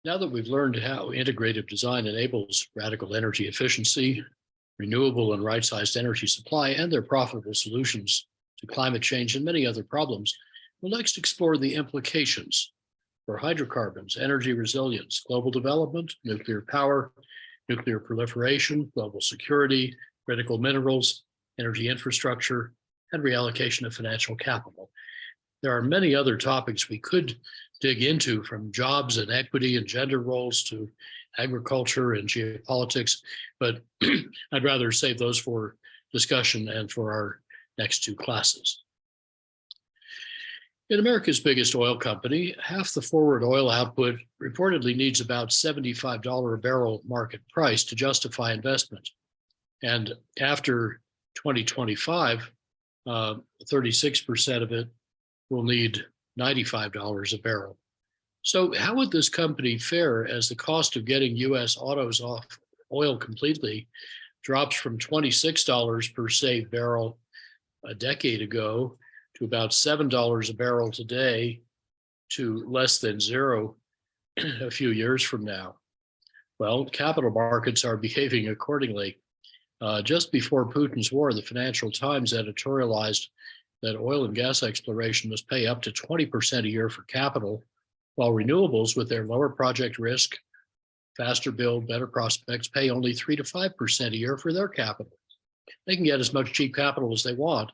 Now that we've learned how integrative design enables radical energy efficiency, renewable and right-sized energy supply, and their profitable solutions to climate change and many other problems, we'll next explore the implications for hydrocarbons, energy resilience, global development, nuclear power, nuclear proliferation, global security, critical minerals, energy infrastructure, and reallocation of financial capital. There are many other topics we could dig into, from jobs and equity and gender roles to agriculture and geopolitics, but I'd rather save those for discussion and for our next two classes. In America's biggest oil company, half the forward oil output reportedly needs about $75 a barrel market price to justify investment. And after 2025, 36% of it will need $95 a barrel. So how would this company fare as the cost of getting US autos off oil completely drops from $26 per saved barrel a decade ago to about $7 a barrel today to less than zero a few years from now? Well, capital markets are behaving accordingly. Just before Putin's war, the Financial Times editorialized that oil and gas exploration must pay up to 20% a year for capital, while renewables, with their lower project risk, faster build, better prospects, pay only 3 to 5% a year for their capital. They can get as much cheap capital as they want,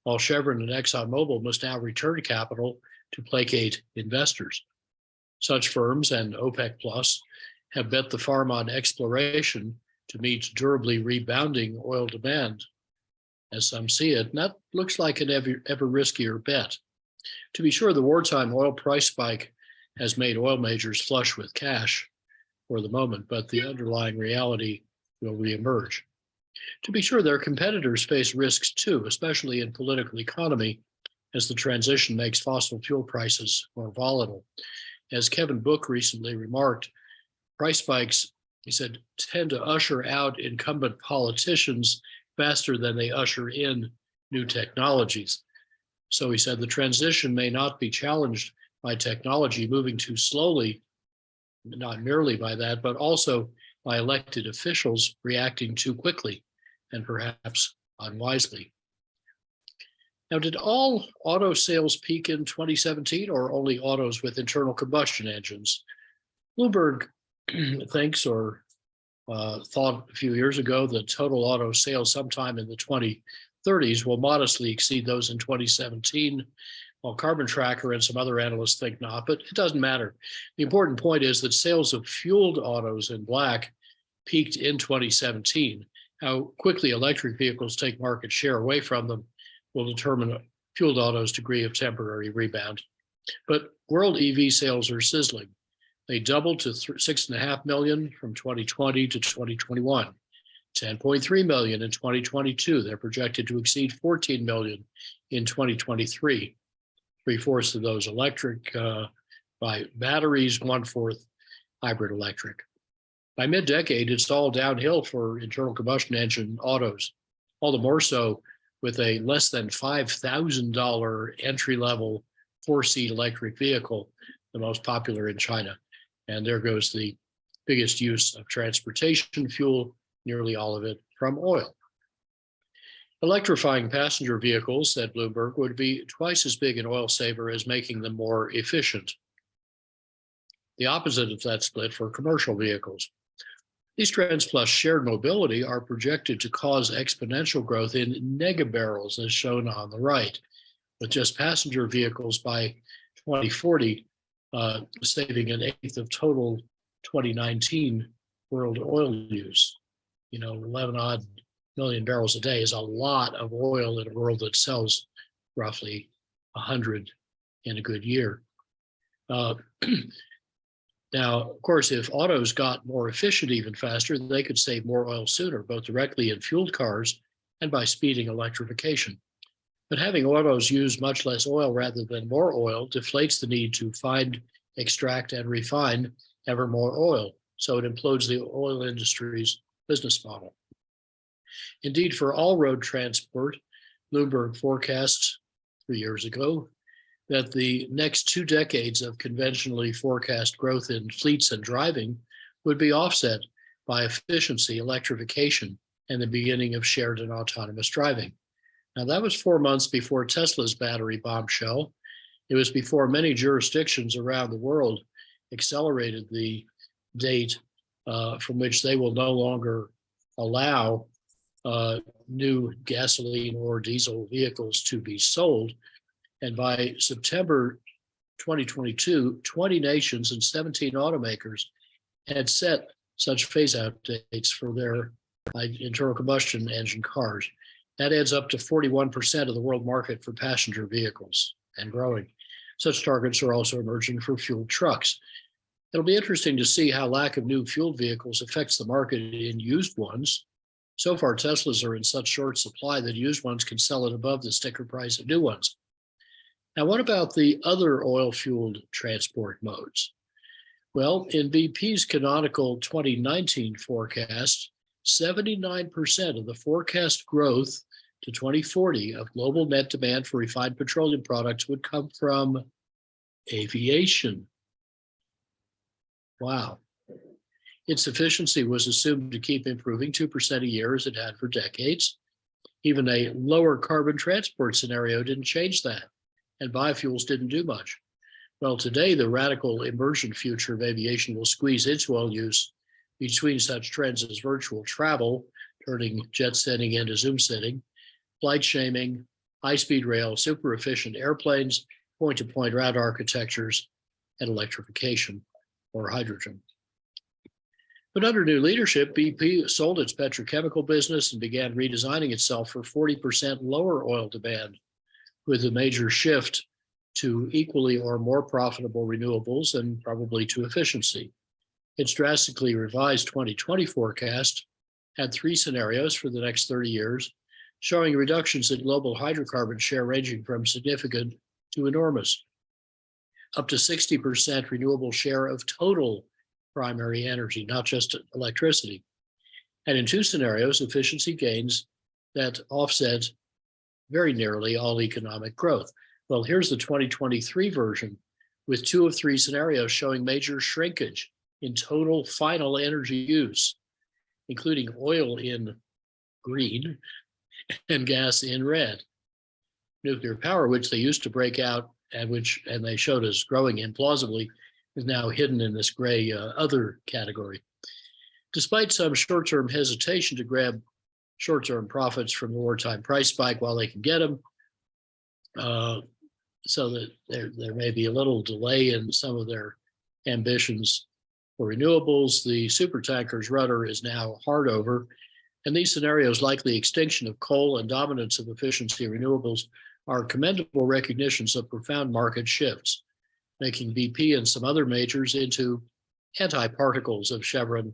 while Chevron and ExxonMobil must now return capital to placate investors. Such firms and OPEC Plus have bet the farm on exploration to meet durably rebounding oil demand, as some see it, and that looks like an ever riskier bet. To be sure, the wartime oil price spike has made oil majors flush with cash for the moment, but the underlying reality will reemerge. To be sure, their competitors face risks too, especially in political economy, as the transition makes fossil fuel prices more volatile. As Kevin Book recently remarked, price spikes, he said, tend to usher out incumbent politicians faster than they usher in new technologies. So he said the transition may not be challenged by technology moving too slowly, not merely by that, but also by elected officials reacting too quickly and perhaps unwisely. Now, did all auto sales peak in 2017 or only autos with internal combustion engines? Bloomberg thinks or thought a few years ago that total auto sales sometime in the 2030s will modestly exceed those in 2017, while Carbon Tracker and some other analysts think not, but it doesn't matter. The important point is that sales of fueled autos in black peaked in 2017. How quickly electric vehicles take market share away from them will determine fueled autos' degree of temporary rebound. But world EV sales are sizzling. They doubled to 6.5 million from 2020 to 2021, 10.3 million in 2022. They're projected to exceed 14 million in 2023. 3/4 of those electric by batteries, 1/4 hybrid electric. By mid-decade, it's all downhill for internal combustion engine autos, all the more so with a less than $5,000 entry-level 4-seat electric vehicle, the most popular in China. And there goes the biggest use of transportation fuel, nearly all of it from oil. Electrifying passenger vehicles, said Bloomberg, would be twice as big an oil saver as making them more efficient. The opposite of that split for commercial vehicles. These trends plus shared mobility are projected to cause exponential growth in megabarrels, as shown on the right, with just passenger vehicles by 2040 saving an eighth of total 2019 world oil use. 11 odd million barrels a day is a lot of oil in a world that sells roughly 100 in a good year. Now, of course, if autos got more efficient even faster, they could save more oil sooner, both directly in fueled cars and by speeding electrification. But having autos use much less oil rather than more oil deflates the need to find, extract, and refine ever more oil. So it implodes the oil industry's business model. Indeed, for all road transport, Bloomberg forecasts 3 years ago that the next 2 decades of conventionally forecast growth in fleets and driving would be offset by efficiency, electrification, and the beginning of shared and autonomous driving. Now, that was 4 months before Tesla's battery bombshell. It was before many jurisdictions around the world accelerated the date from which they will no longer allow new gasoline or diesel vehicles to be sold. And by September 2022, 20 nations and 17 automakers had set such phase-out dates for their internal combustion engine cars. That adds up to 41% of the world market for passenger vehicles and growing. Such targets are also emerging for fuel trucks. It'll be interesting to see how lack of new fueled vehicles affects the market in used ones. So far, Teslas are in such short supply that used ones can sell at above the sticker price of new ones. Now, what about the other oil-fueled transport modes? Well, in BP's canonical 2019 forecast, 79% of the forecast growth to 2040 of global net demand for refined petroleum products would come from aviation. Wow. Its efficiency was assumed to keep improving 2% a year as it had for decades. Even a lower carbon transport scenario didn't change that, and biofuels didn't do much. Well, today, the radical immersion future of aviation will squeeze its oil use between such trends as virtual travel, turning jet setting into Zoom sitting, flight shaming, high-speed rail, super efficient airplanes, point-to-point route architectures, and electrification or hydrogen. But under new leadership, BP sold its petrochemical business and began redesigning itself for 40% lower oil demand, with a major shift to equally or more profitable renewables and probably to efficiency. Its drastically revised 2020 forecast had 3 scenarios for the next 30 years, showing reductions in global hydrocarbon share ranging from significant to enormous, up to 60% renewable share of total primary energy, not just electricity. And in 2 scenarios, efficiency gains that offset very nearly all economic growth. Well, here's the 2023 version with 2 of 3 scenarios showing major shrinkage in total final energy use, including oil in green and gas in red. Nuclear power, which they used to break out and they showed as growing implausibly, is now hidden in this gray other category. Despite some short-term hesitation to grab short-term profits from the wartime price spike while they can get them, so that there may be a little delay in some of their ambitions for renewables. The supertanker's rudder is now hard over, and these scenarios, likely extinction of coal and dominance of efficiency renewables, are commendable recognitions of profound market shifts, making BP and some other majors into anti-particles of Chevron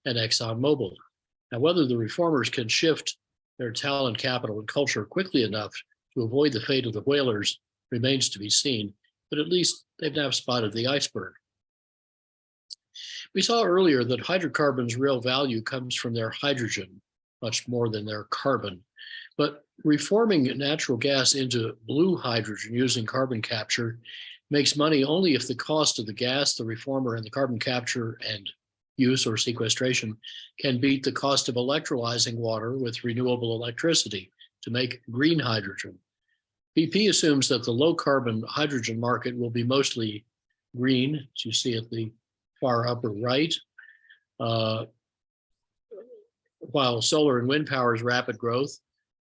and ExxonMobil. Now, whether the reformers can shift their talent, capital, and culture quickly enough to avoid the fate of the whalers remains to be seen, but at least they've now spotted the iceberg. We saw earlier that hydrocarbons' real value comes from their hydrogen, much more than their carbon. But reforming natural gas into blue hydrogen using carbon capture makes money only if the cost of the gas, the reformer, and the carbon capture and use or sequestration can beat the cost of electrolyzing water with renewable electricity to make green hydrogen. BP assumes that the low carbon hydrogen market will be mostly green, as you see at the far upper right, while solar and wind power's rapid growth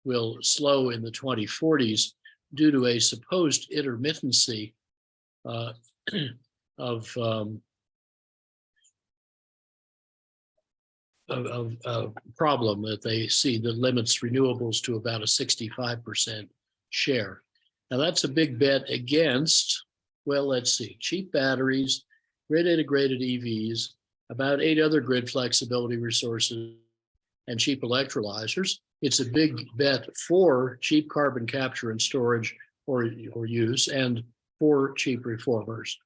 will slow in the 2040s due to a supposed intermittency of problem that they see that limits renewables to about a 65% share. Now that's a big bet against, well, let's see, cheap batteries, grid integrated EVs, about 8 other grid flexibility resources, and cheap electrolyzers. It's a big bet for cheap carbon capture and storage or use, and for cheap reformers.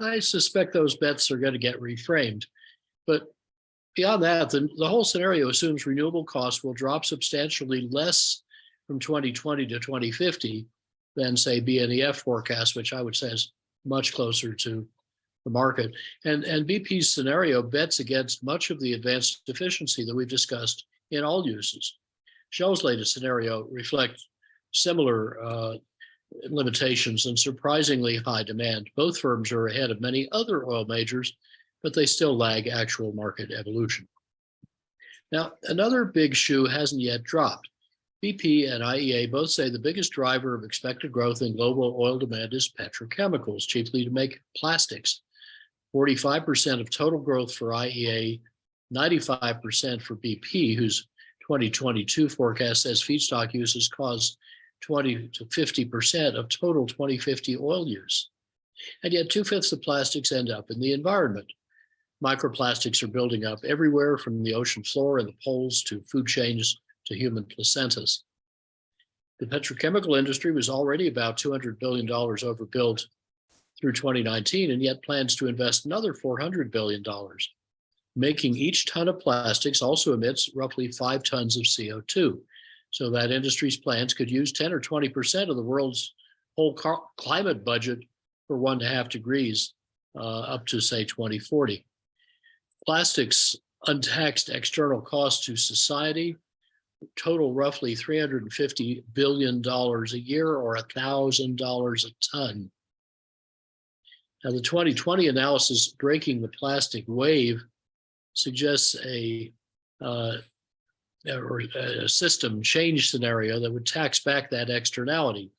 I suspect those bets are going to get reframed. But beyond that, the whole scenario assumes renewable costs will drop substantially less from 2020 to 2050 than, say, BNEF forecast, which I would say is much closer to the market. And BP's scenario bets against much of the advanced efficiency that we've discussed in all uses. Shell's latest scenario reflects similar limitations and surprisingly high demand. Both firms are ahead of many other oil majors, but they still lag actual market evolution. Now, another big shoe hasn't yet dropped. BP and IEA both say the biggest driver of expected growth in global oil demand is petrochemicals, chiefly to make plastics. 45% of total growth for IEA, 95% for BP, whose 2022 forecast says feedstock uses cause 20 to 50% of total 2050 oil use. And yet 2/5 of plastics end up in the environment. Microplastics are building up everywhere from the ocean floor and the poles to food chains to human placentas. The petrochemical industry was already about $200 billion overbuilt through 2019, and yet plans to invest another $400 billion. Making each ton of plastics also emits roughly 5 tons of CO2. So that industry's plans could use 10 or 20% of the world's whole climate budget for 1.5 degrees up to, say, 2040. Plastics untaxed external costs to society total roughly $350 billion a year, or $1,000 a ton. Now, the 2020 analysis breaking the plastic wave suggests a system change scenario that would tax back that externality,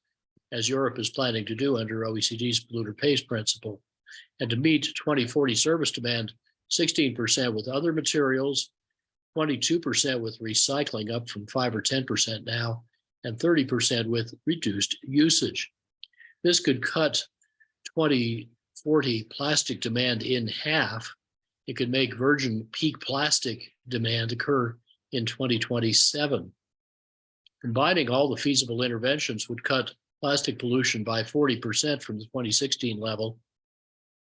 as Europe is planning to do under OECD's polluter pays principle, and to meet 2040 service demand, 16% with other materials, 22% with recycling, up from 5 or 10% now, and 30% with reduced usage. This could cut 2040 plastic demand in half. It could make virgin peak plastic demand occur in 2027. Combining all the feasible interventions would cut plastic pollution by 40% from the 2016 level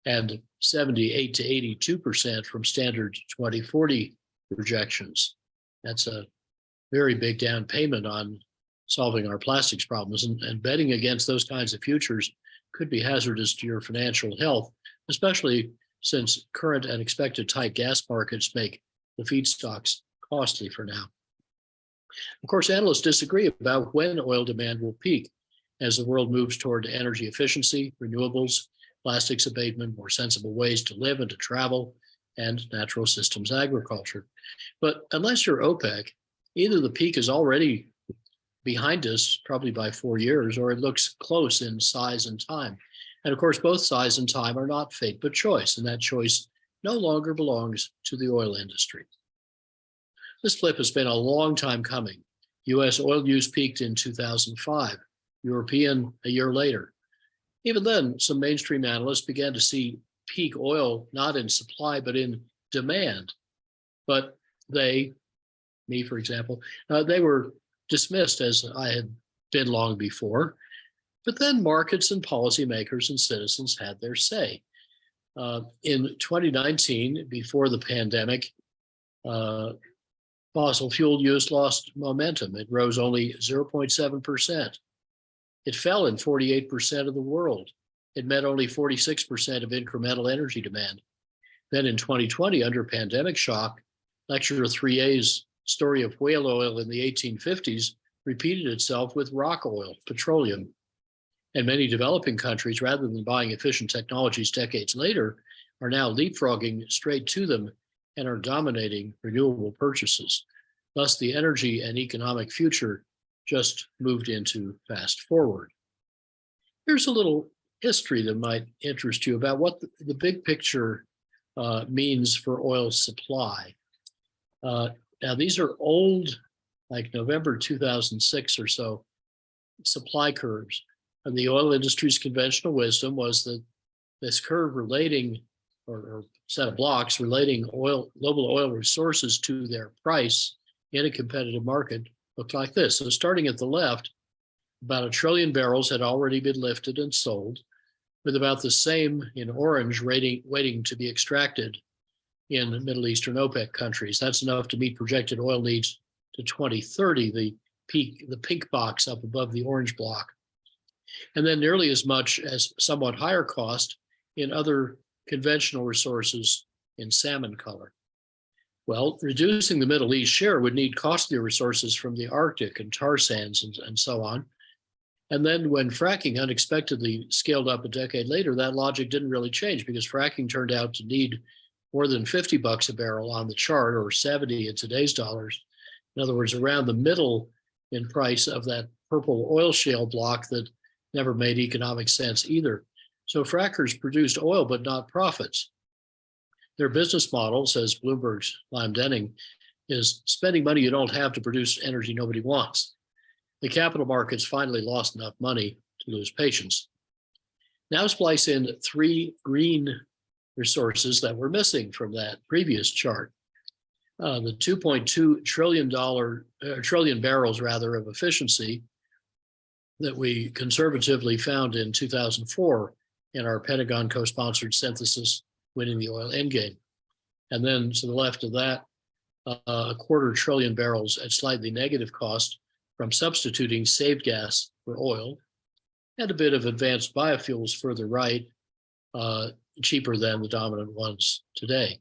and 78 to 82% from standard 2040 projections. That's a very big down payment on solving our plastics problems, and betting against those kinds of futures could be hazardous to your financial health, especially since current and expected tight gas markets make the feedstocks costly for now. Of course, analysts disagree about when oil demand will peak as the world moves toward energy efficiency, renewables, plastics abatement, more sensible ways to live and to travel, and natural systems agriculture. But unless you're OPEC, either the peak is already behind us, probably by 4 years, or it looks close in size and time. And of course, both size and time are not fate, but choice, and that choice no longer belongs to the oil industry. This flip has been a long time coming. US oil use peaked in 2005, European a year later. Even then, some mainstream analysts began to see peak oil not in supply, but in demand. But they, me for example, they were dismissed as I had been long before. But then markets and policymakers and citizens had their say. In 2019, before the pandemic, fossil fuel use lost momentum. It rose only 0.7%. It fell in 48% of the world. It met only 46% of incremental energy demand. Then in 2020, under pandemic shock, Lecture 3A's story of whale oil in the 1850s repeated itself with rock oil, petroleum. And many developing countries, rather than buying efficient technologies decades later, are now leapfrogging straight to them and are dominating renewable purchases. Thus, the energy and economic future just moved into fast forward. Here's a little history that might interest you about what the big picture means for oil supply. Now, these are old, like November 2006 or so, supply curves. And the oil industry's conventional wisdom was that this curve relating, or set of blocks relating global oil resources to their price in a competitive market looked like this. So starting at the left, about 1 trillion barrels had already been lifted and sold, with about the same in orange waiting to be extracted in the Middle Eastern OPEC countries. That's enough to meet projected oil needs to 2030, the pink box up above the orange block. and then nearly as much as somewhat higher cost in other conventional resources in salmon color. Well, reducing the Middle East share would need costlier resources from the Arctic and tar sands and so on. And then when fracking unexpectedly scaled up a decade later, that logic didn't really change because fracking turned out to need more than $50 a barrel on the chart, or 70 in today's dollars. In other words, around the middle in price of that purple oil shale block that never made economic sense either. So frackers produced oil, but not profits. Their business model, says Bloomberg's Lime Denning, is spending money you don't have to produce energy nobody wants. The capital markets finally lost enough money to lose patience. Now splice in three green resources that were missing from that previous chart. The $2.2 trillion barrels rather of efficiency that we conservatively found in 2004 in our Pentagon co-sponsored synthesis, Winning the Oil Endgame. And then to the left of that, a $250 billion barrels at slightly negative cost from substituting saved gas for oil, and a bit of advanced biofuels further right, cheaper than the dominant ones today.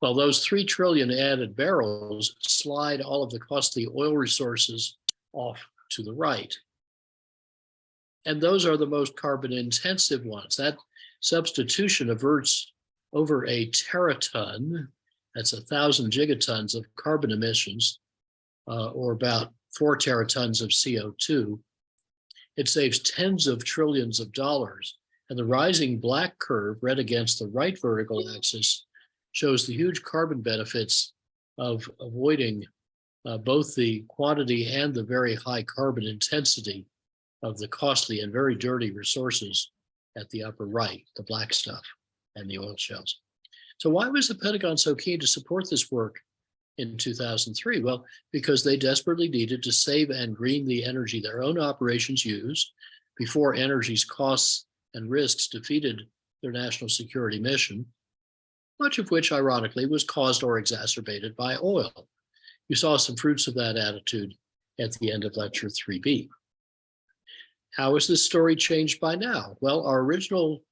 Well, those 3 trillion added barrels slide all of the costly oil resources off to the right. And those are the most carbon intensive ones. That substitution averts over a teraton, that's 1,000 gigatons of carbon emissions, or about 4 teratons of CO2. It saves tens of trillions of dollars. And the rising black curve read against the right vertical axis shows the huge carbon benefits of avoiding both the quantity and the very high carbon intensity of the costly and very dirty resources at the upper right, the black stuff and the oil shales. So why was the Pentagon so keen to support this work in 2003? Well, because they desperately needed to save and green the energy their own operations used before energy's costs and risks defeated their national security mission, much of which, ironically, was caused or exacerbated by oil. You saw some fruits of that attitude at the end of Lecture 3B. How has this story changed by now? Well, our original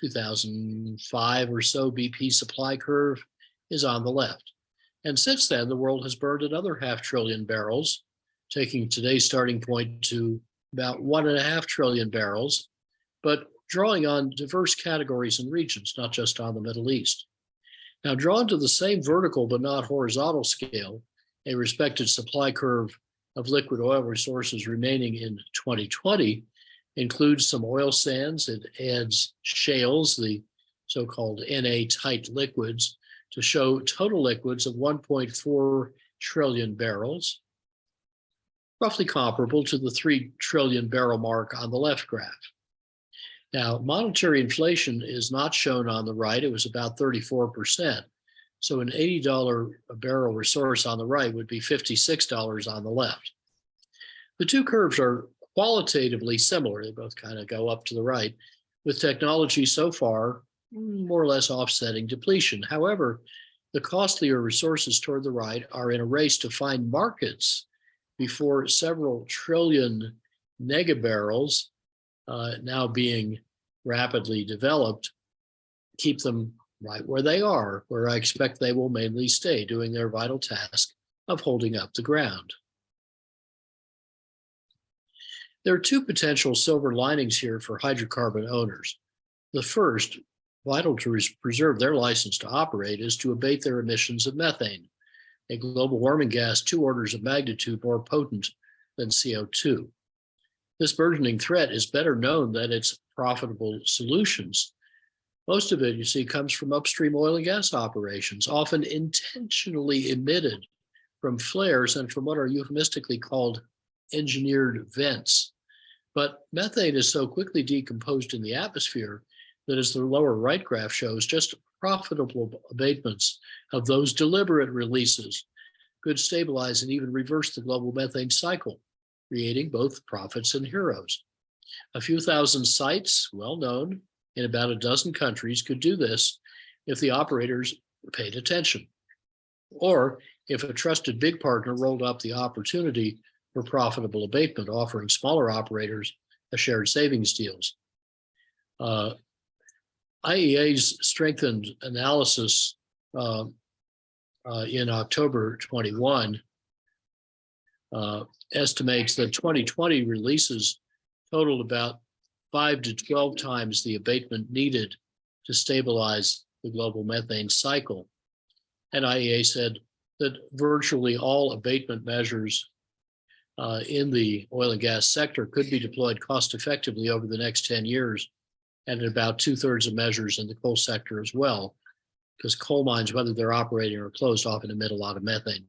2005 or so BP supply curve is on the left. And since then, the world has burned another 500 billion barrels, taking today's starting point to about 1.5 trillion barrels, but drawing on diverse categories and regions, not just on the Middle East. Now, drawn to the same vertical but not horizontal scale, a respected supply curve of liquid oil resources remaining in 2020 includes some oil sands. It adds shales, the so-called Na-tight liquids, to show total liquids of 1.4 trillion barrels, roughly comparable to the 3 trillion barrel mark on the left graph. Now, monetary inflation is not shown on the right. It was about 34%. So an $80 a barrel resource on the right would be $56 on the left. The two curves are qualitatively similar. They both kind of go up to the right, with technology so far more or less offsetting depletion. However, the costlier resources toward the right are in a race to find markets before several trillion megabarrels now being rapidly developed keep them right where they are, where I expect they will mainly stay, doing their vital task of holding up the ground. There are two potential silver linings here for hydrocarbon owners. The first, vital to preserve their license to operate, is to abate their emissions of methane, a global warming gas 2 orders of magnitude more potent than CO2. This burgeoning threat is better known than its profitable solutions. Most of it, you see, comes from upstream oil and gas operations, often intentionally emitted from flares and from what are euphemistically called engineered vents. But methane is so quickly decomposed in the atmosphere that, as the lower right graph shows, just profitable abatements of those deliberate releases could stabilize and even reverse the global methane cycle, creating both profits and heroes. A few thousand sites, well known in about a dozen countries, could do this if the operators paid attention, or if a trusted big partner rolled up the opportunity for profitable abatement, offering smaller operators shared savings deals. IEA's strengthened analysis in October 21 estimates that 2020 releases totaled about 5 to 12 times the abatement needed to stabilize the global methane cycle. And IEA said that virtually all abatement measures in the oil and gas sector could be deployed cost effectively over the next 10 years, and about 2/3 of measures in the coal sector as well, because coal mines, whether they're operating or closed, often emit a lot of methane.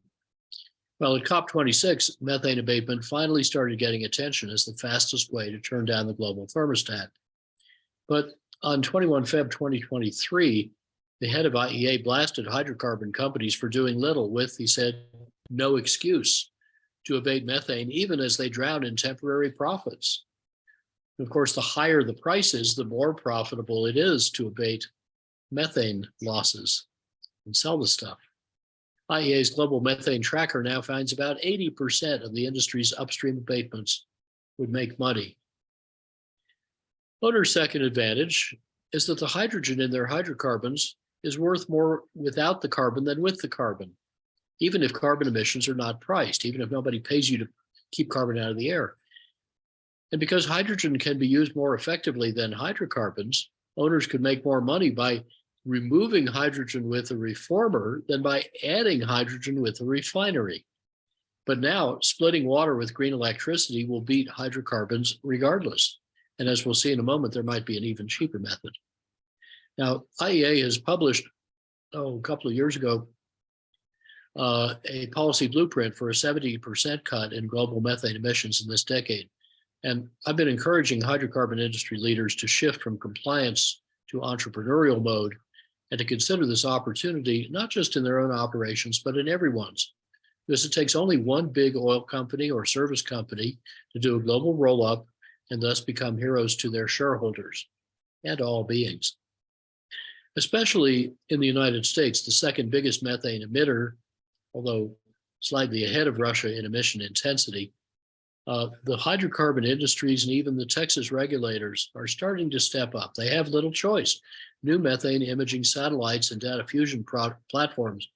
Well, at COP26, methane abatement finally started getting attention as the fastest way to turn down the global thermostat. But on 21 Feb 2023, the head of IEA blasted hydrocarbon companies for doing little with, he said, no excuse to abate methane, even as they drown in temporary profits. Of course, the higher the price is, the more profitable it is to abate methane losses and sell the stuff. IEA's global methane tracker now finds about 80% of the industry's upstream abatements would make money. Owners' second advantage is that the hydrogen in their hydrocarbons is worth more without the carbon than with the carbon, even if carbon emissions are not priced, even if nobody pays you to keep carbon out of the air. And because hydrogen can be used more effectively than hydrocarbons, owners could make more money by removing hydrogen with a reformer than by adding hydrogen with a refinery. But now splitting water with green electricity will beat hydrocarbons regardless. And as we'll see in a moment, there might be an even cheaper method. Now, IEA has published, a couple of years ago, a policy blueprint for a 70% cut in global methane emissions in this decade. And I've been encouraging hydrocarbon industry leaders to shift from compliance to entrepreneurial mode and to consider this opportunity, not just in their own operations, but in everyone's. Because it takes only one big oil company or service company to do a global roll-up and thus become heroes to their shareholders and all beings. Especially in the United States, the second biggest methane emitter, although slightly ahead of Russia in emission intensity, the hydrocarbon industries and even the Texas regulators are starting to step up. They have little choice. New methane imaging satellites and data fusion platforms,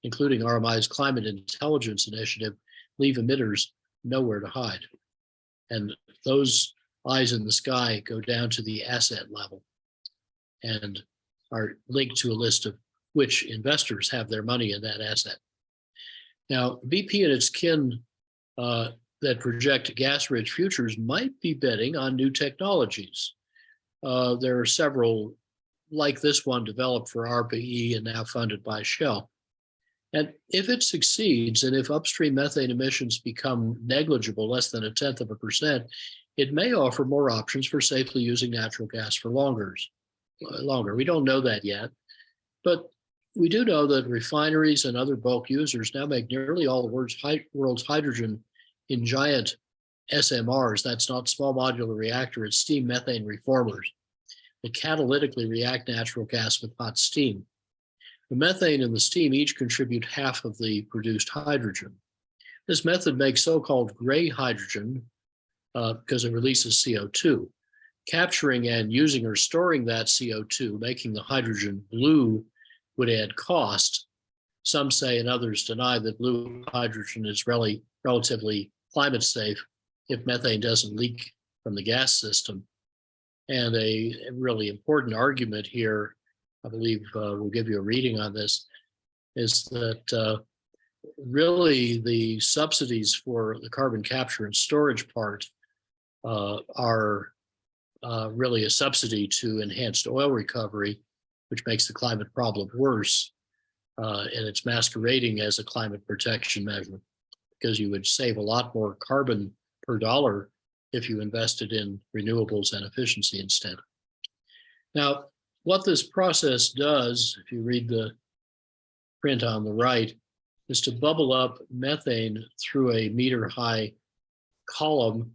including RMI's Climate Intelligence Initiative, leave emitters nowhere to hide. And those eyes in the sky go down to the asset level and are linked to a list of which investors have their money in that asset. Now, BP and its kin that project gas-rich futures might be betting on new technologies. There are several like this one developed for RPE and now funded by Shell. And if it succeeds, and if upstream methane emissions become negligible, less than 0.1%, it may offer more options for safely using natural gas for longer. We don't know that yet, but we do know that refineries and other bulk users now make nearly all the world's hydrogen in giant SMRs. That's not small modular reactor, it's steam methane reformers that catalytically react natural gas with hot steam. The methane and the steam each contribute half of the produced hydrogen. This method makes so-called gray hydrogen because it releases CO2. Capturing and using or storing that CO2, making the hydrogen blue, would add cost. Some say and others deny that blue hydrogen is really relatively climate safe if methane doesn't leak from the gas system. And a really important argument here, I believe we'll give you a reading on this, is that really the subsidies for the carbon capture and storage part are really a subsidy to enhanced oil recovery, which makes the climate problem worse. And it's masquerading as a climate protection measure because you would save a lot more carbon per dollar if you invested in renewables and efficiency instead. Now, what this process does, if you read the print on the right, is to bubble up methane through a meter-high column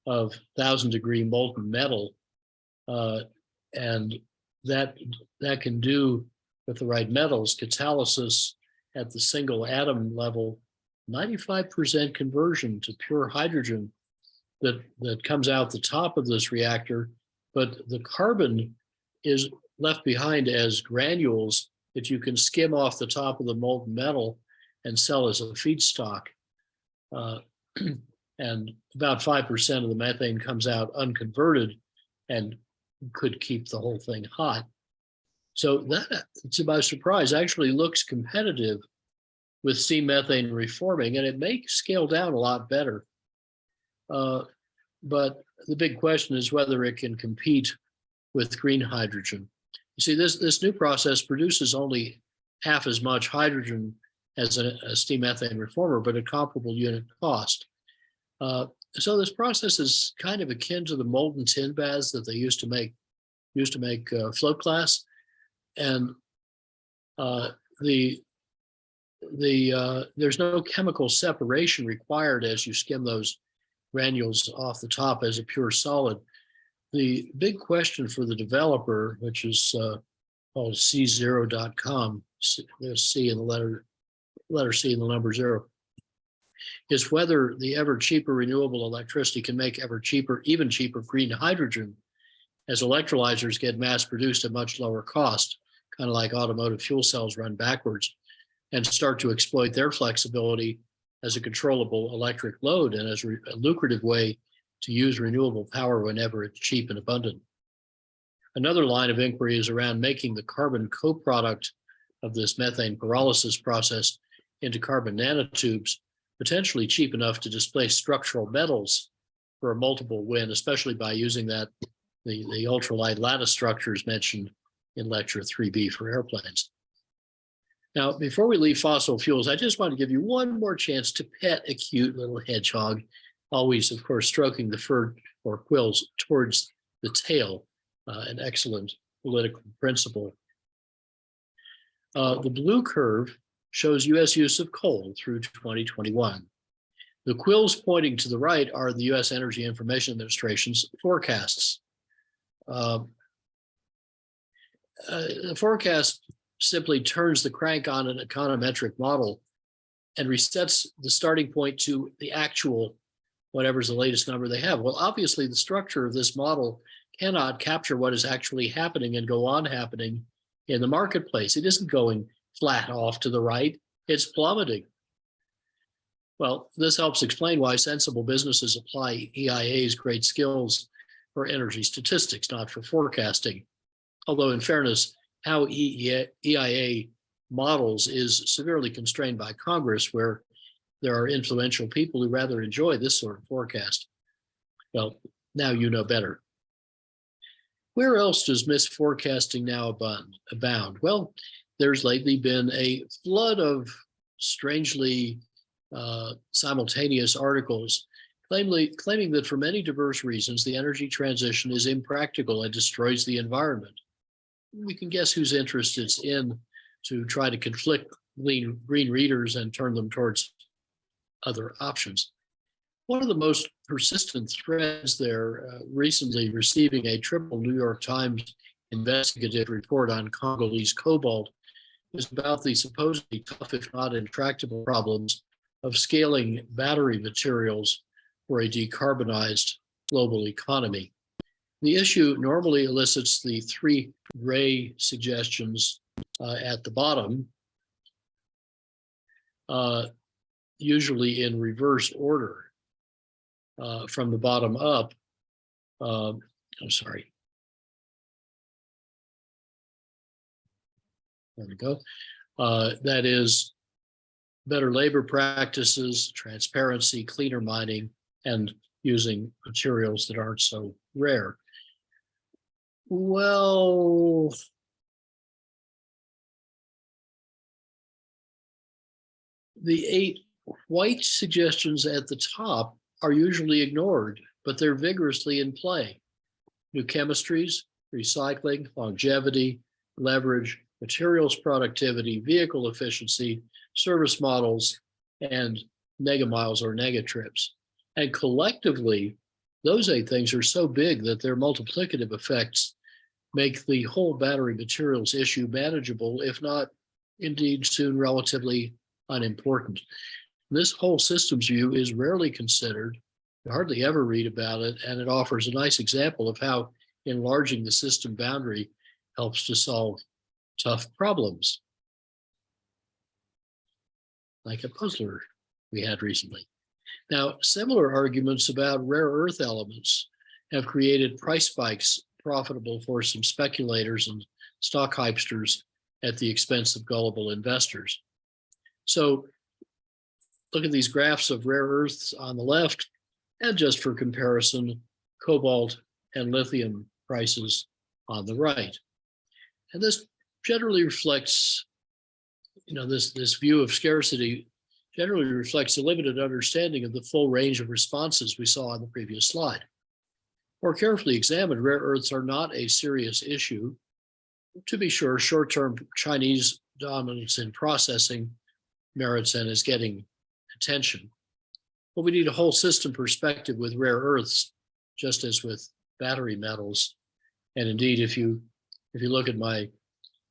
of 1,000-degree molten metal. And that can do, with the right metals, catalysis at the single atom level, 95% conversion to pure hydrogen that comes out the top of this reactor, but the carbon is left behind as granules that you can skim off the top of the molten metal and sell as a feedstock. And about 5% of the methane comes out unconverted and could keep the whole thing hot. So that, to my surprise, actually looks competitive with steam methane reforming, and it may scale down a lot better. But the big question is whether it can compete with green hydrogen. You see, this new process produces only half as much hydrogen as a steam methane reformer, but at comparable unit cost. So this process is kind of akin to the molten tin baths that they used to make float glass, and there's no chemical separation required as you skim those granules off the top as a pure solid. The big question for the developer, which is called C0.com, there's C in the letter C in the number 0, is whether the ever cheaper renewable electricity can make even cheaper green hydrogen as electrolyzers get mass produced at much lower cost, kind of like automotive fuel cells run backwards, and start to exploit their flexibility as a controllable electric load and as a lucrative way to use renewable power whenever it's cheap and abundant. Another line of inquiry is around making the carbon co-product of this methane pyrolysis process into carbon nanotubes, potentially cheap enough to displace structural metals for a multiple win, especially by using the ultralight lattice structures mentioned in lecture 3B for airplanes. Now, before we leave fossil fuels, I just want to give you one more chance to pet a cute little hedgehog, always, of course, stroking the fur or quills towards the tail, an excellent political principle. The blue curve shows U.S. use of coal through 2021. The quills pointing to the right are the U.S. Energy Information Administration's forecasts. The forecast simply turns the crank on an econometric model and resets the starting point to the actual, whatever's the latest number they have. Well, obviously, the structure of this model cannot capture what is actually happening and go on happening in the marketplace. It isn't going flat off to the right, it's plummeting. Well, this helps explain why sensible businesses apply EIA's great skills for energy statistics, not for forecasting. Although in fairness, how EIA models is severely constrained by Congress, where there are influential people who rather enjoy this sort of forecast. Well, now you know better. Where else does misforecasting now abound? Well, there's lately been a flood of strangely simultaneous articles claiming that for many diverse reasons, the energy transition is impractical and destroys the environment. We can guess whose interest it's in to try to conflict green readers and turn them towards other options. One of the most persistent threads there, recently receiving a triple New York Times investigative report on Congolese cobalt, is about the supposedly tough, if not intractable, problems of scaling battery materials for a decarbonized global economy. The issue normally elicits the three gray suggestions at the bottom, usually in reverse order from the bottom up. I'm sorry. There we go. That is better labor practices, transparency, cleaner mining, and using materials that aren't so rare. Well, the 8 white suggestions at the top are usually ignored, but they're vigorously in play. New chemistries, recycling, longevity, leverage, materials productivity, vehicle efficiency, service models, and megamiles or negatrips. And collectively, those 8 things are so big that their multiplicative effects make the whole battery materials issue manageable, if not indeed soon relatively unimportant. This whole systems view is rarely considered You hardly ever read about it, and it offers a nice example of how enlarging the system boundary helps to solve tough problems, like a puzzler we had recently. Now, similar arguments about rare earth elements have created price spikes profitable for some speculators and stock hypesters at the expense of gullible investors. So look at these graphs of rare earths on the left, and just for comparison, cobalt and lithium prices on the right. And this generally reflects, this view of scarcity generally reflects a limited understanding of the full range of responses we saw on the previous slide. More carefully examined, rare earths are not a serious issue. To be sure, short-term Chinese dominance in processing merits and is getting attention. But we need a whole system perspective with rare earths, just as with battery metals. And indeed, if you look at my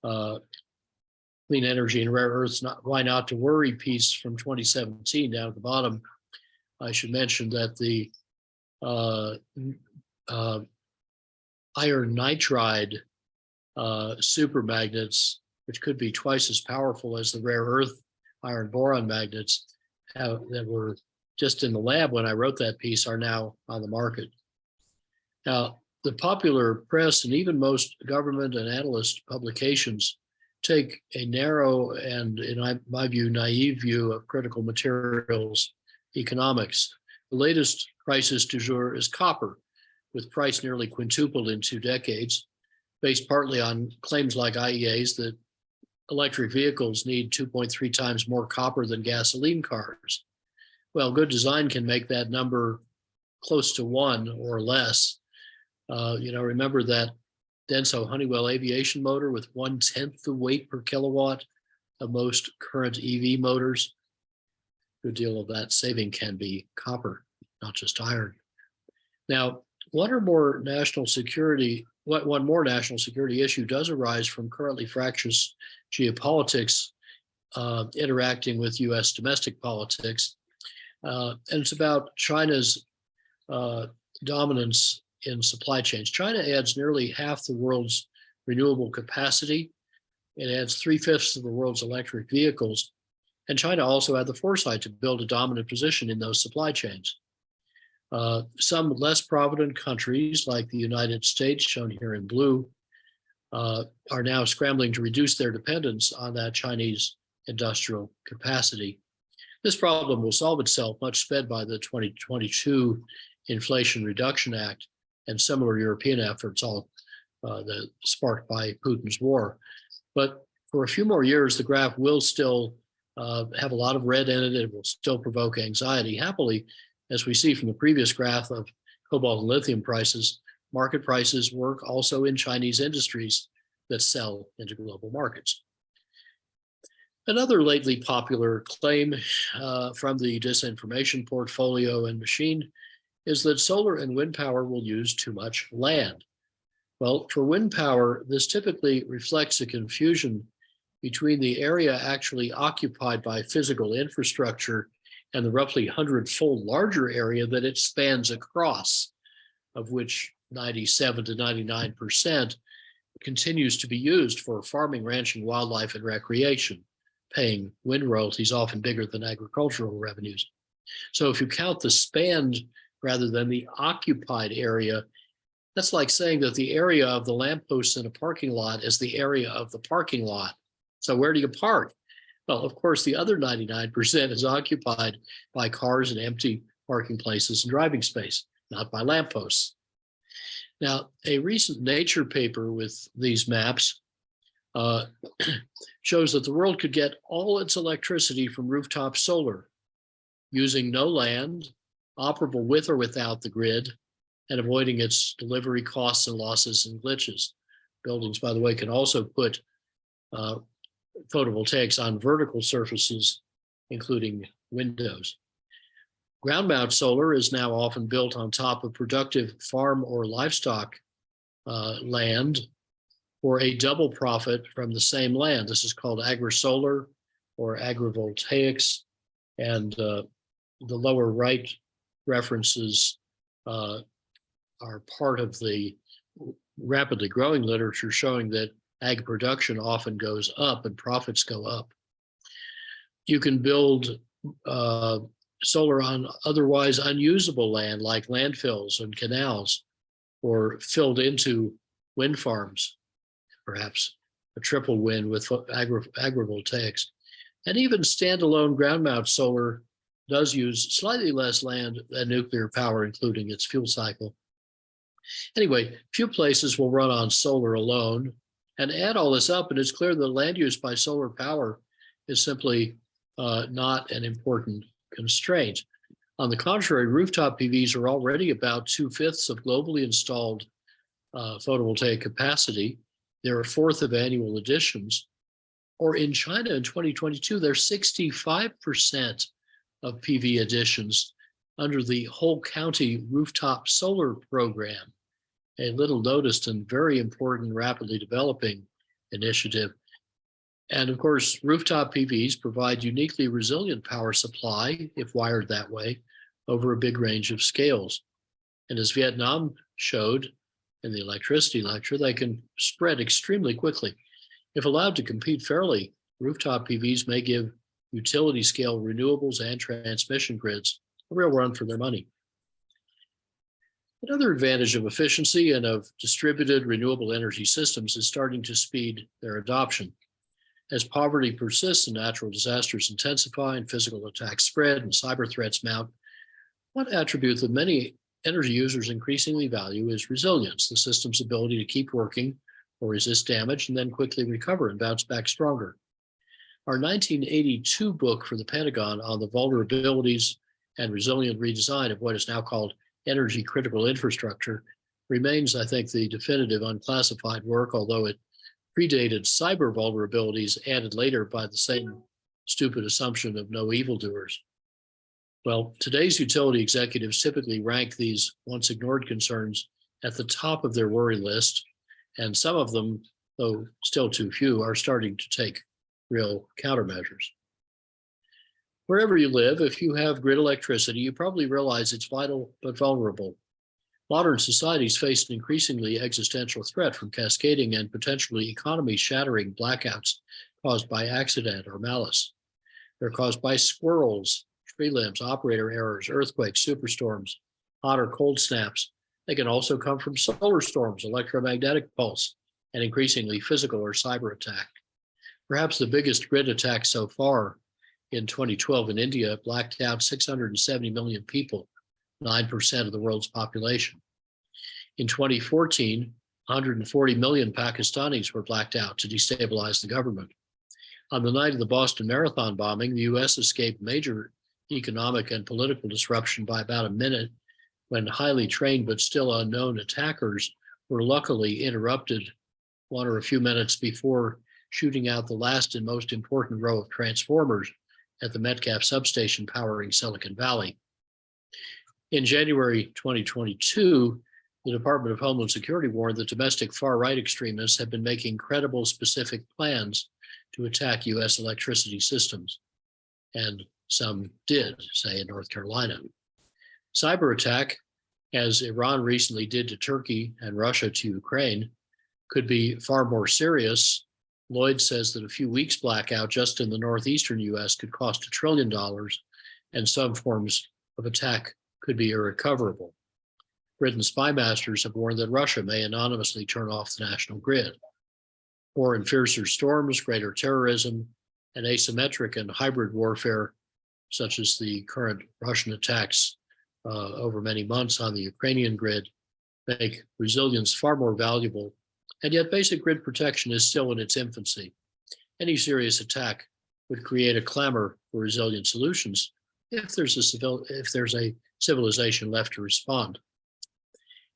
clean energy and rare earths, why not to worry piece from 2017 down at the bottom, I should mention that the iron nitride supermagnets, which could be twice as powerful as the rare earth iron boron magnets that were just in the lab when I wrote that piece, are now on the market. Now, the popular press and even most government and analyst publications take a narrow and, in my view, naive view of critical materials economics. The latest crisis du jour is copper, with price nearly quintupled in 2 decades, based partly on claims like IEA's that electric vehicles need 2.3 times more copper than gasoline cars. Well, good design can make that number close to 1 or less. Remember that Denso Honeywell aviation motor with 1/10 the weight per kilowatt of most current EV motors? A good deal of that saving can be copper, not just iron. Now, one more national security issue does arise from currently fractious geopolitics interacting with US domestic politics. And it's about China's dominance in supply chains. China adds nearly half the world's renewable capacity. It adds 3/5 of the world's electric vehicles. And China also had the foresight to build a dominant position in those supply chains. Some less provident countries, like the United States, shown here in blue, are now scrambling to reduce their dependence on that Chinese industrial capacity. This problem will solve itself, much sped by the 2022 Inflation Reduction Act and similar European efforts, all sparked by Putin's war. But for a few more years, the graph will still have a lot of red in it. It will still provoke anxiety. Happily, as we see from the previous graph of cobalt and lithium prices, market prices work also in Chinese industries that sell into global markets. Another lately popular claim from the disinformation portfolio and machine is that solar and wind power will use too much land. Well, for wind power, this typically reflects a confusion between the area actually occupied by physical infrastructure and the roughly 100-fold larger area that it spans across, of which 97 to 99% continues to be used for farming, ranching, wildlife, and recreation, paying wind royalties often bigger than agricultural revenues. So if you count the spanned rather than the occupied area, that's like saying that the area of the lampposts in a parking lot is the area of the parking lot. So where do you park? Well, of course, the other 99% is occupied by cars and empty parking places and driving space, not by lampposts. Now, a recent Nature paper with these maps shows that the world could get all its electricity from rooftop solar using no land, operable with or without the grid, and avoiding its delivery costs and losses and glitches. Buildings, by the way, can also put photovoltaics on vertical surfaces, including windows. Ground mount solar is now often built on top of productive farm or livestock land for a double profit from the same land. This is called agri-solar or agrivoltaics. And the lower right references are part of the rapidly growing literature showing that ag production often goes up and profits go up. You can build solar on otherwise unusable land like landfills and canals, or filled into wind farms, perhaps a triple wind with agrivoltaics. And even standalone ground mount solar does use slightly less land than nuclear power, including its fuel cycle. Anyway, few places will run on solar alone. And add all this up, and it's clear that land use by solar power is simply not an important constraint. On the contrary, rooftop PVs are already about 2/5 of globally installed photovoltaic capacity. They're a fourth of annual additions. Or in China in 2022, they're 65% of PV additions under the whole county rooftop solar program, a little noticed and very important, rapidly developing initiative. And of course, rooftop PVs provide uniquely resilient power supply, if wired that way, over a big range of scales. And as Vietnam showed in the electricity lecture, they can spread extremely quickly. If allowed to compete fairly, rooftop PVs may give utility scale renewables and transmission grids a real run for their money. Another advantage of efficiency and of distributed renewable energy systems is starting to speed their adoption. As poverty persists and natural disasters intensify and physical attacks spread and cyber threats mount, one attribute that many energy users increasingly value is resilience, the system's ability to keep working or resist damage and then quickly recover and bounce back stronger. Our 1982 book for the Pentagon on the vulnerabilities and resilient redesign of what is now called energy critical infrastructure remains, I think, the definitive unclassified work, although it predated cyber vulnerabilities added later by the same stupid assumption of no evildoers. Well, today's utility executives typically rank these once ignored concerns at the top of their worry list, and some of them, though still too few, are starting to take real countermeasures. Wherever you live, if you have grid electricity, you probably realize it's vital but vulnerable. Modern societies face an increasingly existential threat from cascading and potentially economy-shattering blackouts caused by accident or malice. They're caused by squirrels, tree limbs, operator errors, earthquakes, superstorms, hot or cold snaps. They can also come from solar storms, electromagnetic pulse, and increasingly physical or cyber attack. Perhaps the biggest grid attack so far in 2012 in India blacked out 670 million people, 9% of the world's population. In 2014, 140 million Pakistanis were blacked out to destabilize the government. On the night of the Boston Marathon bombing, the US escaped major economic and political disruption by about a minute when highly trained but still unknown attackers were luckily interrupted one or a few minutes before shooting out the last and most important row of transformers at the Metcalf substation powering Silicon Valley. In January 2022, the Department of Homeland Security warned that domestic far-right extremists had been making credible, specific plans to attack US electricity systems. And some did, say in North Carolina. Cyber attack, as Iran recently did to Turkey and Russia to Ukraine, could be far more serious. Lloyd says that a few weeks blackout just in the northeastern US could cost $1 trillion, and some forms of attack could be irrecoverable. Britain's spy masters have warned that Russia may anonymously turn off the national grid. More and fiercer storms, greater terrorism, and asymmetric and hybrid warfare, such as the current Russian attacks over many months on the Ukrainian grid, make resilience far more valuable. And yet basic grid protection is still in its infancy. Any serious attack would create a clamor for resilient solutions if there's a civilization left to respond.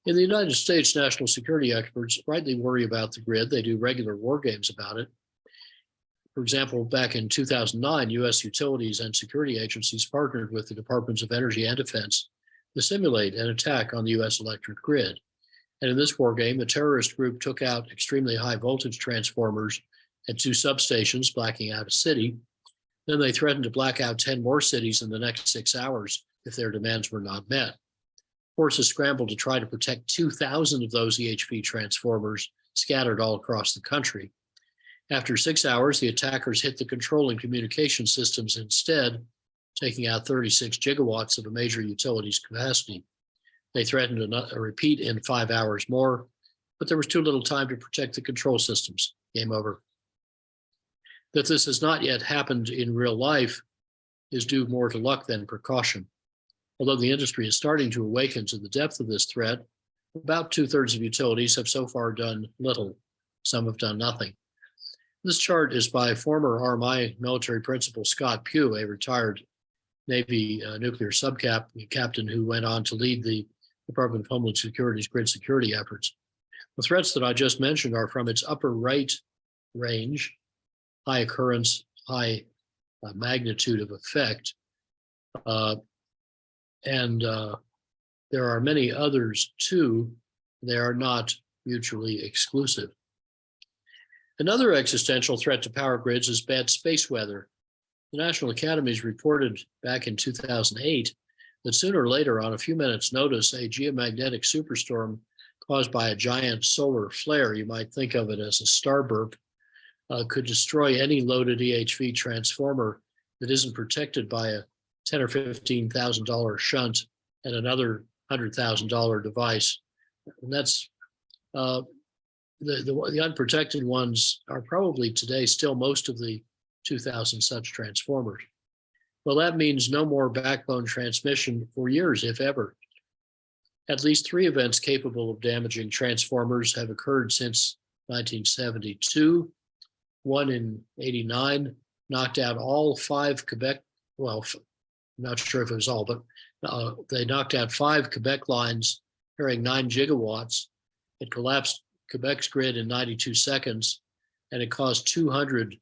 In the United States, national security experts rightly worry about the grid. They do regular war games about it. For example, back in 2009, US utilities and security agencies partnered with the Departments of Energy and Defense to simulate an attack on the US electric grid. And in this war game, the terrorist group took out extremely high voltage transformers at 2 substations, blacking out a city. Then they threatened to black out 10 more cities in the next 6 hours if their demands were not met. Forces scrambled to try to protect 2,000 of those EHV transformers scattered all across the country. After 6 hours, the attackers hit the control and communication systems instead, taking out 36 gigawatts of a major utility's capacity. They threatened a repeat in 5 hours more, but there was too little time to protect the control systems. Game over. That this has not yet happened in real life is due more to luck than precaution. Although the industry is starting to awaken to the depth of this threat, about 2/3 of utilities have so far done little. Some have done nothing. This chart is by former RMI military principal Scott Pugh, a retired Navy nuclear captain who went on to lead the Department of Homeland Security's grid security efforts. The threats that I just mentioned are from its upper right range, high occurrence, high magnitude of effect, and there are many others too. They are not mutually exclusive. Another existential threat to power grids is bad space weather. The National Academies reported back in 2008 that sooner or later, on a few minutes' notice, a geomagnetic superstorm caused by a giant solar flare, you might think of it as a star burp, could destroy any loaded EHV transformer that isn't protected by a $10,000 or $15,000 shunt and another $100,000 device. And that's the unprotected ones are probably today still most of the 2,000 such transformers. Well, that means no more backbone transmission for years, if ever. At least 3 events capable of damaging transformers have occurred since 1972. One in '89 knocked out all 5 Quebec, well, I'm not sure if it was all, but they knocked out 5 Quebec lines carrying 9 gigawatts. It collapsed Quebec's grid in 92 seconds, and it caused 200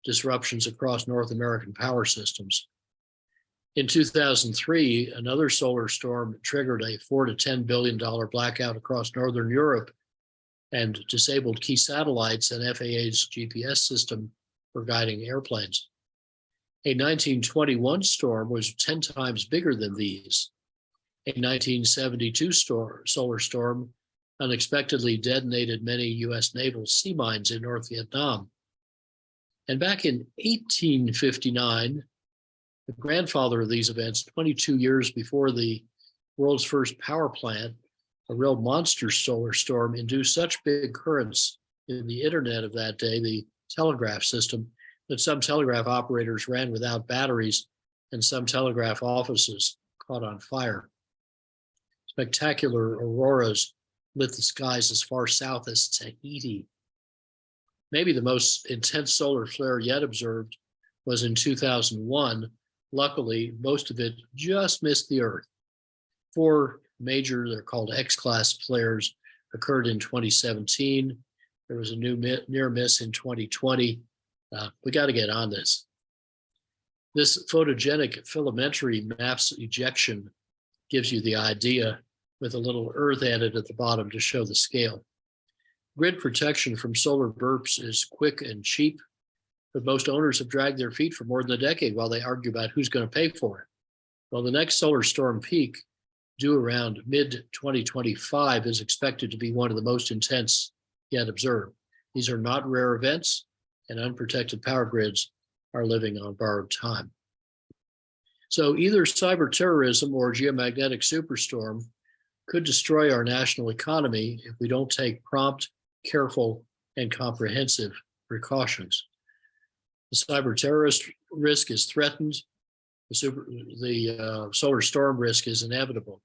disruptions across North American power systems. In 2003, another solar storm triggered a $4 to $10 billion blackout across Northern Europe and disabled key satellites and FAA's GPS system for guiding airplanes. A 1921 storm was 10 times bigger than these. A 1972 solar storm unexpectedly detonated many U.S. naval sea mines in North Vietnam. And back in 1859, the grandfather of these events, 22 years before the world's first power plant, a real monster solar storm induced such big currents in the internet of that day, the telegraph system, that some telegraph operators ran without batteries and some telegraph offices caught on fire. Spectacular auroras lit the skies as far south as Tahiti. Maybe the most intense solar flare yet observed was in 2001. Luckily, most of it just missed the Earth. 4 major, they're called X-class flares, occurred in 2017. There was a new near miss in 2020. We got to get on this. This photogenic filamentary maps ejection gives you the idea, with a little earth added at the bottom to show the scale. Grid protection from solar burps is quick and cheap, but most owners have dragged their feet for more than a decade while they argue about who's going to pay for it. Well, the next solar storm peak, due around mid-2025, is expected to be one of the most intense yet observed. These are not rare events, and unprotected power grids are living on borrowed time. So either cyber terrorism or geomagnetic superstorm could destroy our national economy if we don't take prompt, careful, and comprehensive precautions. The cyber terrorist risk is threatened. The solar storm risk is inevitable.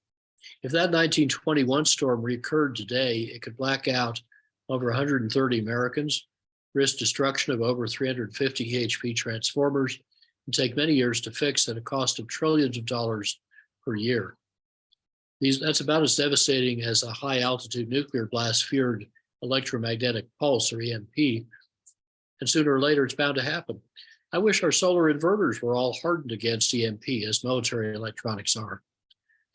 If that 1921 storm recurred today, it could black out over 130 Americans, risk destruction of over 350 EHV transformers, and take many years to fix at a cost of trillions of dollars per year. That's about as devastating as a high-altitude nuclear blast feared electromagnetic pulse, or EMP, and sooner or later it's bound to happen. I wish our solar inverters were all hardened against EMP, as military electronics are.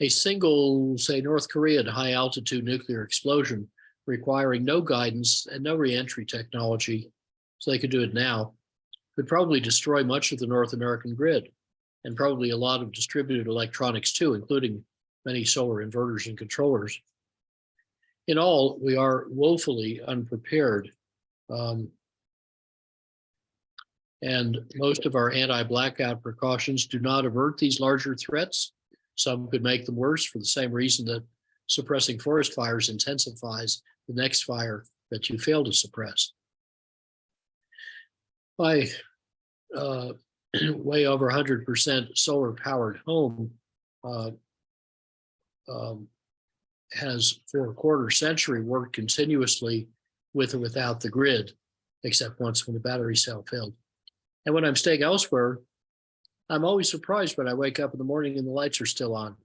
A single, say, North Korean high-altitude nuclear explosion requiring no guidance and no reentry technology, so they could do it now, could probably destroy much of the North American grid. and probably a lot of distributed electronics too, including many solar inverters and controllers. In all, we are woefully unprepared. And most of our anti-blackout precautions do not avert these larger threats. Some could make them worse for the same reason that suppressing forest fires intensifies the next fire that you fail to suppress. My way over 100% solar powered home has for a quarter century worked continuously with or without the grid, except once when the battery cell failed. And when I'm staying elsewhere, I'm always surprised when I wake up in the morning and the lights are still on.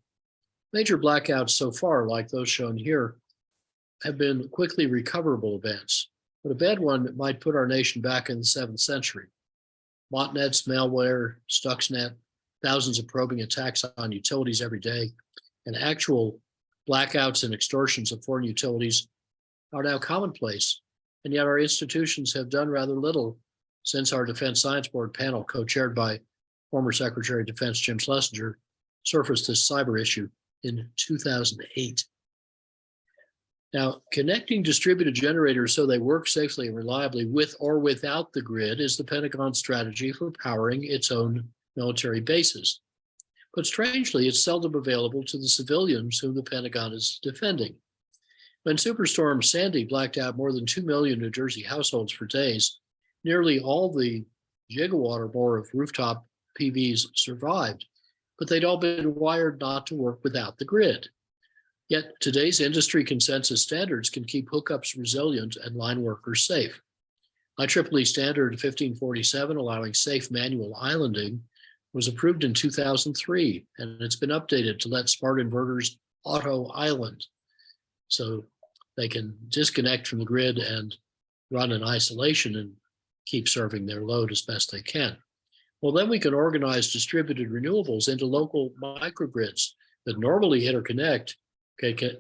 Major blackouts so far, like those shown here, have been quickly recoverable events, but a bad one might put our nation back in the 7th century. Botnets, malware, Stuxnet, thousands of probing attacks on utilities every day, and actual blackouts and extortions of foreign utilities are now commonplace, and yet our institutions have done rather little since our Defense Science Board panel, co-chaired by former Secretary of Defense Jim Schlesinger, surfaced this cyber issue in 2008. Now, connecting distributed generators so they work safely and reliably with or without the grid is the Pentagon's strategy for powering its own military bases. But strangely, it's seldom available to the civilians whom the Pentagon is defending. When Superstorm Sandy blacked out more than 2 million New Jersey households for days, nearly all the gigawatt or more of rooftop PVs survived, but they'd all been wired not to work without the grid. Yet today's industry consensus standards can keep hookups resilient and line workers safe. IEEE Standard 1547, allowing safe manual islanding, was approved in 2003, and it's been updated to let smart inverters auto island, so they can disconnect from the grid and run in isolation and keep serving their load as best they can. Well, then we can organize distributed renewables into local microgrids that normally interconnect,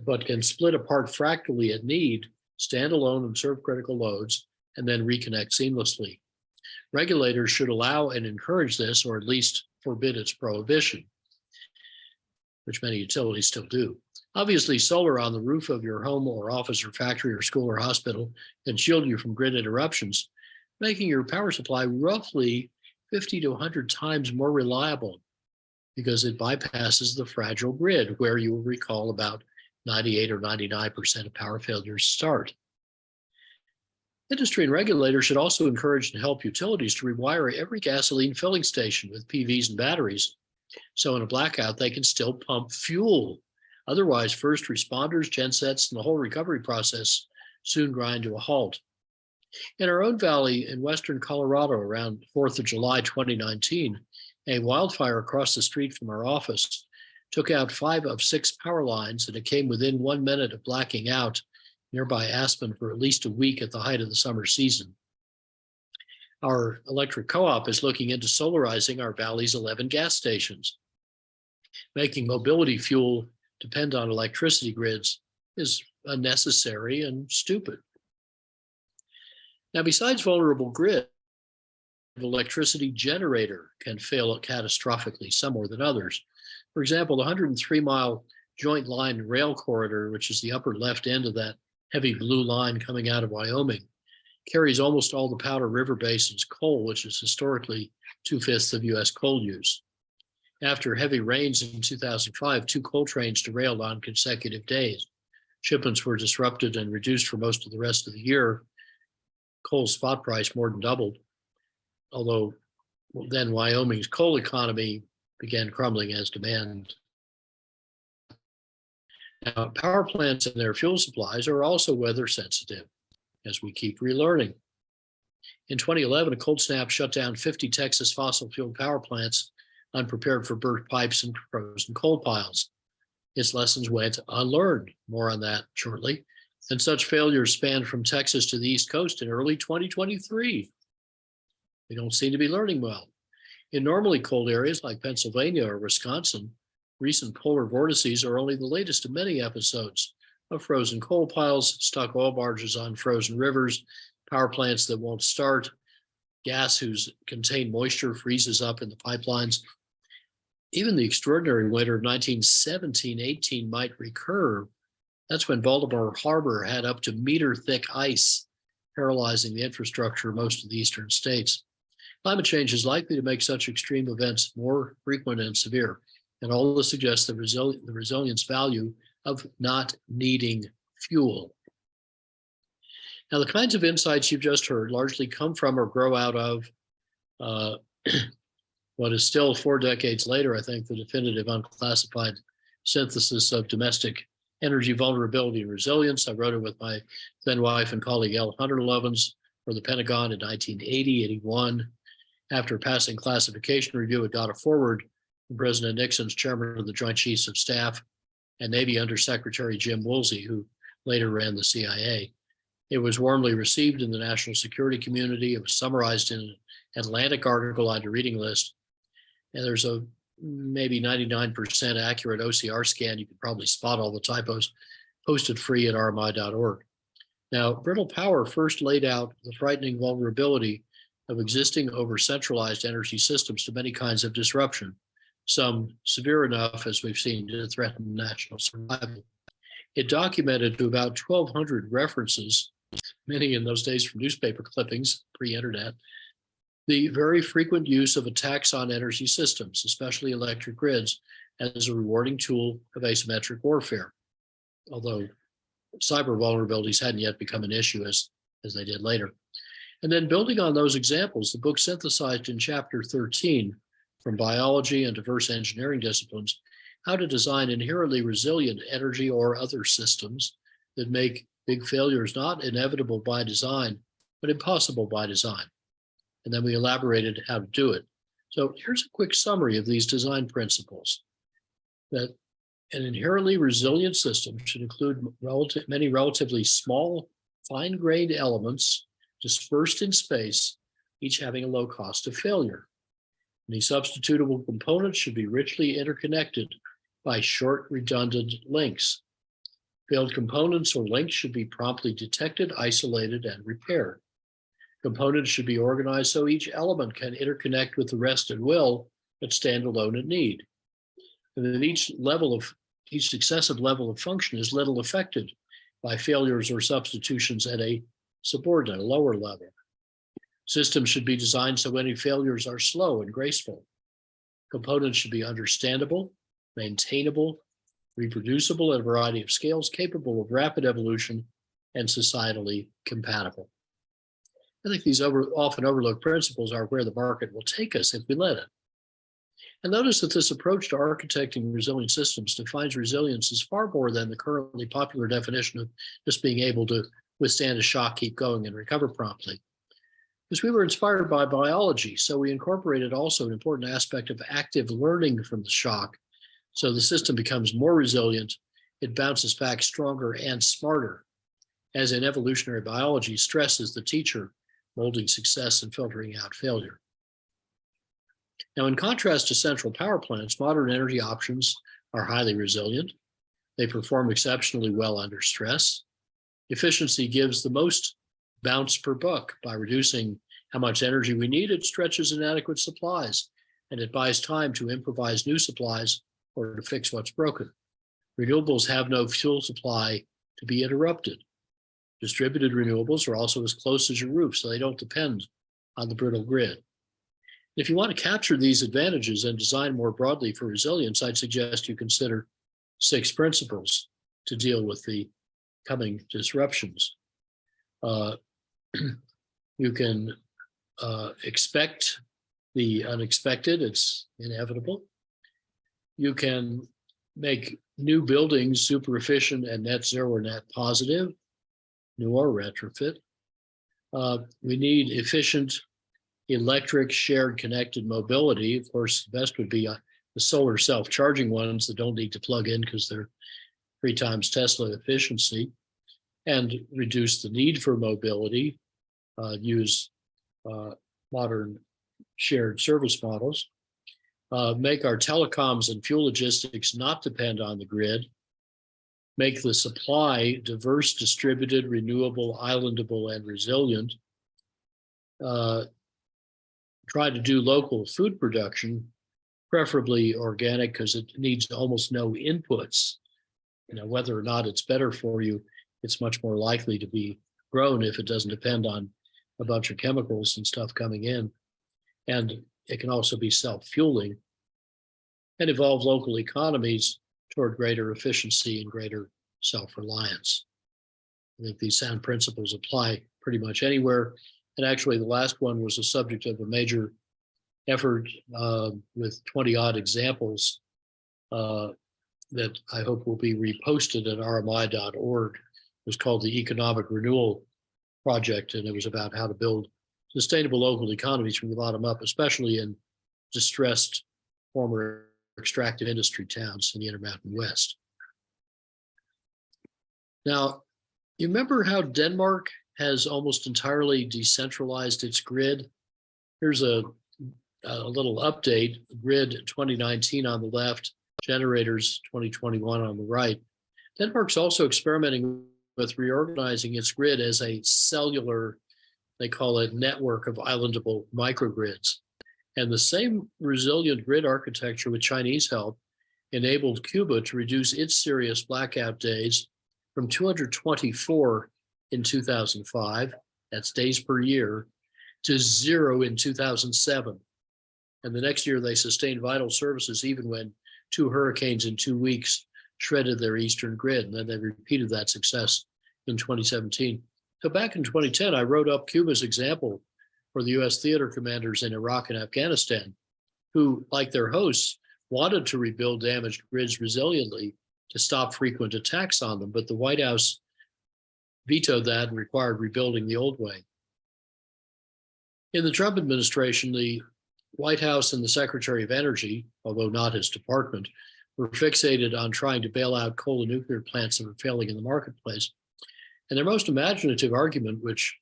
but can split apart fractally at need, stand alone and serve critical loads, and then reconnect seamlessly. Regulators should allow and encourage this, or at least forbid its prohibition, which many utilities still do. Obviously, solar on the roof of your home or office or factory or school or hospital can shield you from grid interruptions, making your power supply roughly 50 to 100 times more reliable because it bypasses the fragile grid, where you will recall about 98 or 99% of power failures start. Industry and regulators should also encourage and help utilities to rewire every gasoline filling station with PVs and batteries, so in a blackout they can still pump fuel. Otherwise, first responders, gensets, and the whole recovery process soon grind to a halt. In our own valley in western Colorado around 4th of July 2019, a wildfire across the street from our office took out 5 of 6 power lines, and it came within 1 minute of blacking out nearby Aspen for at least a week at the height of the summer season. Our electric co-op is looking into solarizing our valley's 11 gas stations. Making mobility fuel depend on electricity grids is unnecessary and stupid. Now, besides vulnerable grid, the electricity generator can fail catastrophically, some more than others. For example, the 103-mile joint line rail corridor, which is the upper left end of that heavy blue line coming out of Wyoming, carries almost all the Powder River Basin's coal, which is historically 2/5 of U.S. coal use. After heavy rains in 2005, 2 coal trains derailed on consecutive days. Shipments were disrupted and reduced for most of the rest of the year. Coal's spot price more than doubled, although then Wyoming's coal economy began crumbling as demand. Now, power plants and their fuel supplies are also weather sensitive, as we keep relearning. In 2011, a cold snap shut down 50 Texas fossil fuel power plants, unprepared for burnt pipes and frozen coal piles. Its lessons went unlearned. More on that shortly. And such failures spanned from Texas to the East Coast in early 2023. We don't seem to be learning well. In normally cold areas like Pennsylvania or Wisconsin, recent polar vortices are only the latest of many episodes of frozen coal piles, stuck oil barges on frozen rivers, power plants that won't start, gas whose contained moisture freezes up in the pipelines. even the extraordinary winter of 1917-18 might recur. That's when Baltimore Harbor had up to meter-thick ice, paralyzing the infrastructure of most of the eastern states. Climate change is likely to make such extreme events more frequent and severe, and all this suggests the resilience value of not needing fuel. Now, the kinds of insights you've just heard largely come from or grow out of what is still 4 decades later, I think, the definitive unclassified synthesis of domestic energy vulnerability and resilience. I wrote it with my then wife and colleague L. Hunter Lovins for the Pentagon in 1980-81. After passing classification review, it got a forward from President Nixon's chairman of the Joint Chiefs of Staff and Navy Undersecretary Jim Woolsey, who later ran the CIA. It was warmly received in the national security community. It was summarized in an Atlantic article on the reading list. And there's a maybe 99% accurate OCR scan. You could probably spot all the typos, posted free at rmi.org. Now, brittle power first laid out the frightening vulnerability of existing over-centralized energy systems to many kinds of disruption, some severe enough, as we've seen, to threaten national survival. It documented to about 1,200 references, many in those days from newspaper clippings, pre-internet, the very frequent use of attacks on energy systems, especially electric grids, as a rewarding tool of asymmetric warfare, although cyber vulnerabilities hadn't yet become an issue as they did later. And then building on those examples, the book synthesized in chapter 13 from biology and diverse engineering disciplines, how to design inherently resilient energy or other systems that make big failures not inevitable by design, but impossible by design. And then we elaborated how to do it. So here's a quick summary of these design principles. That an inherently resilient system should include many relatively small, fine-grained elements dispersed in space, each having a low cost of failure. Any substitutable components should be richly interconnected by short, redundant links. Failed components or links should be promptly detected, isolated, and repaired. Components should be organized so each element can interconnect with the rest at will, but stand alone at need. And then each successive level of function is little affected by failures or substitutions at a subordinate, a lower level. Systems should be designed so any failures are slow and graceful. Components should be understandable, maintainable, reproducible at a variety of scales, capable of rapid evolution, and societally compatible. I think these often overlooked principles are where the market will take us if we let it. And notice that this approach to architecting resilient systems defines resilience as far more than the currently popular definition of just being able to withstand a shock, keep going, and recover promptly. Because we were inspired by biology, so we incorporated also an important aspect of active learning from the shock. So the system becomes more resilient, it bounces back stronger and smarter. As in evolutionary biology, stress is the teacher, molding success and filtering out failure. Now, in contrast to central power plants, modern energy options are highly resilient. They perform exceptionally well under stress. Efficiency gives the most bounce per buck. By reducing how much energy we need, it stretches inadequate supplies, and it buys time to improvise new supplies or to fix what's broken. Renewables have no fuel supply to be interrupted. Distributed renewables are also as close as your roof, so they don't depend on the brittle grid. If you want to capture these advantages and design more broadly for resilience, I'd suggest you consider 6 principles to deal with the coming disruptions. You can expect the unexpected, it's inevitable. You can make new buildings super efficient and net zero or net positive, new or retrofit. We need efficient electric shared connected mobility. Of course, the best would be the solar self-charging ones that don't need to plug in because they're 3 times Tesla efficiency, and reduce the need for mobility, use modern shared service models, make our telecoms and fuel logistics not depend on the grid, make the supply diverse, distributed, renewable, islandable, and resilient, try to do local food production, preferably organic because it needs almost no inputs. Whether or not it's better for you, it's much more likely to be grown if it doesn't depend on a bunch of chemicals and stuff coming in. And it can also be self-fueling and evolve local economies toward greater efficiency and greater self-reliance. I think these sound principles apply pretty much anywhere. And actually, the last one was the subject of a major effort with 20 odd examples that I hope will be reposted at rmi.org. It was called the Economic Renewal Project, and it was about how to build sustainable local economies from the bottom up, especially in distressed former extractive industry towns in the Intermountain West. Now, you remember how Denmark has almost entirely decentralized its grid? Here's a little update: grid 2019 on the left, generators 2021 on the right. Denmark's also experimenting with reorganizing its grid as a cellular, they call it, network of islandable microgrids. And the same resilient grid architecture with Chinese help enabled Cuba to reduce its serious blackout days from 224 in 2005, that's days per year, to 0 in 2007. And the next year they sustained vital services even when 2 hurricanes in 2 weeks shredded their eastern grid. And then they repeated that success in 2017. So back in 2010, I wrote up Cuba's example for the US theater commanders in Iraq and Afghanistan, who, like their hosts, wanted to rebuild damaged grids resiliently to stop frequent attacks on them. But the White House vetoed that and required rebuilding the old way. In the Trump administration, the White House and the Secretary of Energy, although not his department, were fixated on trying to bail out coal and nuclear plants that were failing in the marketplace. And their most imaginative argument, which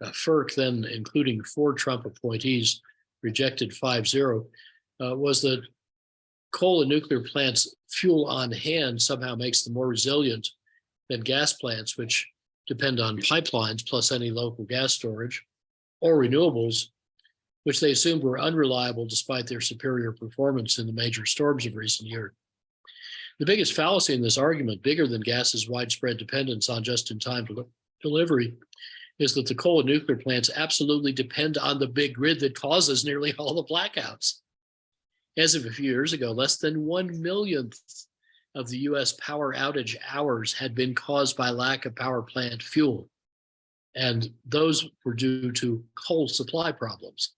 FERC, then including 4 Trump appointees, rejected 5-0, was that coal and nuclear plants' fuel on hand somehow makes them more resilient than gas plants, which depend on pipelines plus any local gas storage, or renewables, which they assumed were unreliable despite their superior performance in the major storms of recent years. The biggest fallacy in this argument, bigger than gas's widespread dependence on just-in-time delivery, is that the coal and nuclear plants absolutely depend on the big grid that causes nearly all the blackouts. As of a few years ago, less than 1/1,000,000th of the US power outage hours had been caused by lack of power plant fuel. And those were due to coal supply problems.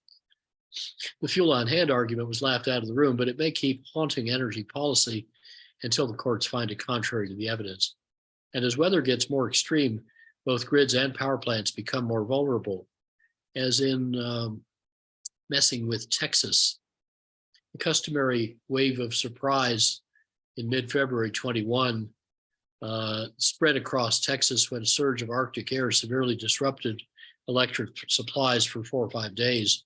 The fuel on hand argument was laughed out of the room, but it may keep haunting energy policy until the courts find it contrary to the evidence. And as weather gets more extreme, both grids and power plants become more vulnerable, as in messing with Texas. The customary wave of surprise in mid-February 21 spread across Texas when a surge of Arctic air severely disrupted electric supplies for 4 or 5 days.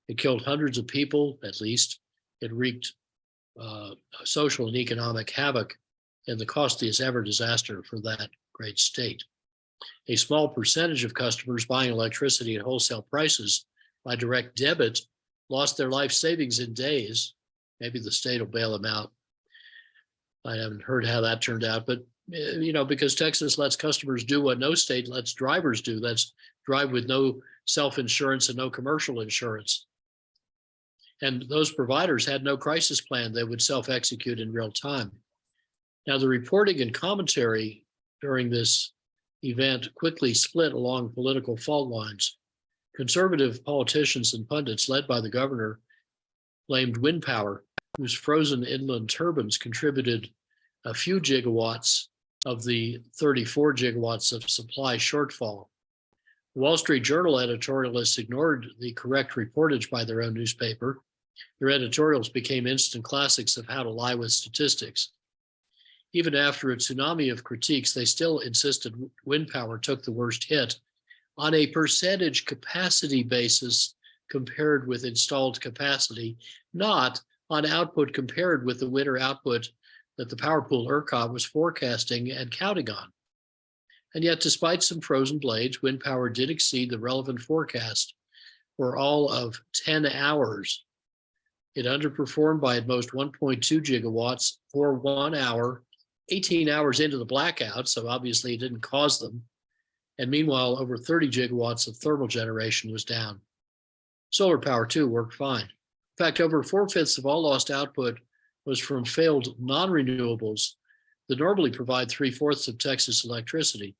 It killed hundreds of people, at least. It wreaked social and economic havoc and the costliest ever disaster for that great state. A small percentage of customers buying electricity at wholesale prices by direct debit lost their life savings in days. Maybe the state will bail them out. I haven't heard how that turned out, but because Texas lets customers do what no state lets drivers do. That's drive with no self-insurance and no commercial insurance. And those providers had no crisis plan that would self-execute in real time. Now, the reporting and commentary during this event quickly split along political fault lines. Conservative politicians and pundits, led by the governor, blamed wind power, whose frozen inland turbines contributed a few gigawatts of the 34 gigawatts of supply shortfall. The Wall Street Journal editorialists ignored the correct reportage by their own newspaper. Their editorials became instant classics of how to lie with statistics. Even after a tsunami of critiques, they still insisted wind power took the worst hit on a percentage capacity basis compared with installed capacity, not on output compared with the winter output that the power pool ERCOT was forecasting and counting on. And yet, despite some frozen blades, wind power did exceed the relevant forecast for all of 10 hours It underperformed by at most 1.2 gigawatts for 1 hour, 18 hours into the blackout, so obviously it didn't cause them. And meanwhile, over 30 gigawatts of thermal generation was down. Solar power, too, worked fine. In fact, over 4/5 of all lost output was from failed non-renewables that normally provide 3/4 of Texas electricity,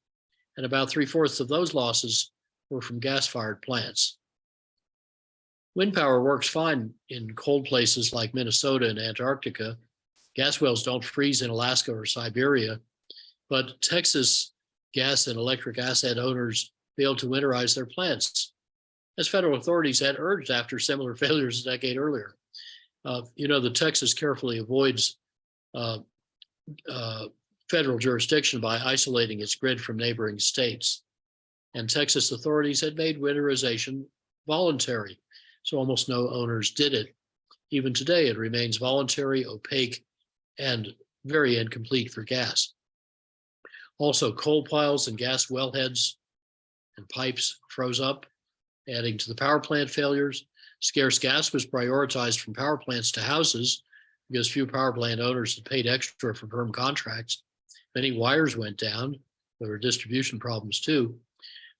and about 3/4 of those losses were from gas-fired plants. Wind power works fine in cold places like Minnesota and Antarctica. Gas wells don't freeze in Alaska or Siberia, but Texas gas and electric asset owners failed to winterize their plants, as federal authorities had urged after similar failures a decade earlier. The Texas carefully avoids federal jurisdiction by isolating its grid from neighboring states. And Texas authorities had made winterization voluntary, so almost no owners did it. Even today, it remains voluntary, opaque, and very incomplete for gas. Also, coal piles and gas wellheads and pipes froze up, adding to the power plant failures. Scarce gas was prioritized from power plants to houses because few power plant owners had paid extra for firm contracts. Many wires went down. There were distribution problems too.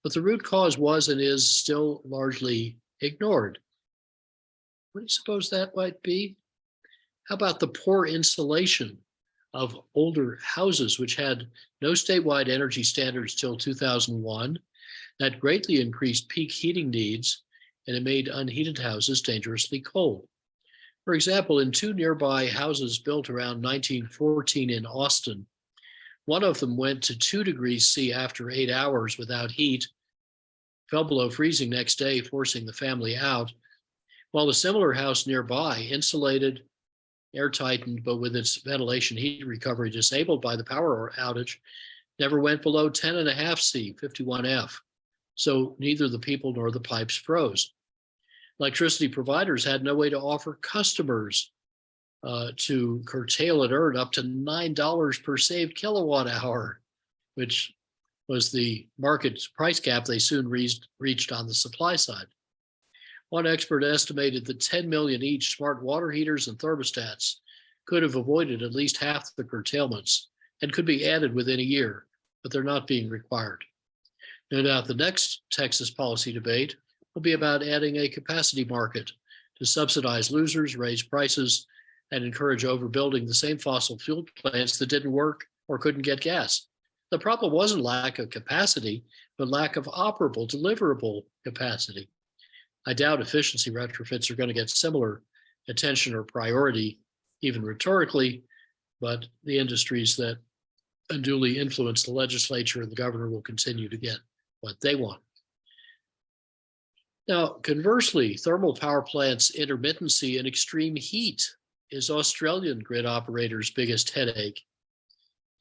But the root cause was and is still largely ignored. What do you suppose that might be? How about the poor insulation of older houses, which had no statewide energy standards till 2001? That greatly increased peak heating needs, and it made unheated houses dangerously cold. For example, in two nearby houses built around 1914 in Austin, one of them went to 2 degrees C after 8 hours without heat, fell below freezing next day, forcing the family out, while a similar house nearby, insulated, air-tightened, but with its ventilation heat recovery disabled by the power outage, never went below 10.5 C, 51F. So neither the people nor the pipes froze. Electricity providers had no way to offer customers to curtail and earn up to $9 per saved kilowatt hour, which was the market's price cap they soon reached on the supply side. One expert estimated that 10 million each smart water heaters and thermostats could have avoided at least half the curtailments and could be added within a year, but they're not being required. No doubt the next Texas policy debate will be about adding a capacity market to subsidize losers, raise prices, and encourage overbuilding the same fossil fuel plants that didn't work or couldn't get gas. The problem wasn't lack of capacity, but lack of operable, deliverable capacity. I doubt efficiency retrofits are going to get similar attention or priority, even rhetorically, but the industries that unduly influence the legislature and the governor will continue to get what they want. Now, conversely, thermal power plants' intermittency and extreme heat is Australian grid operators' biggest headache.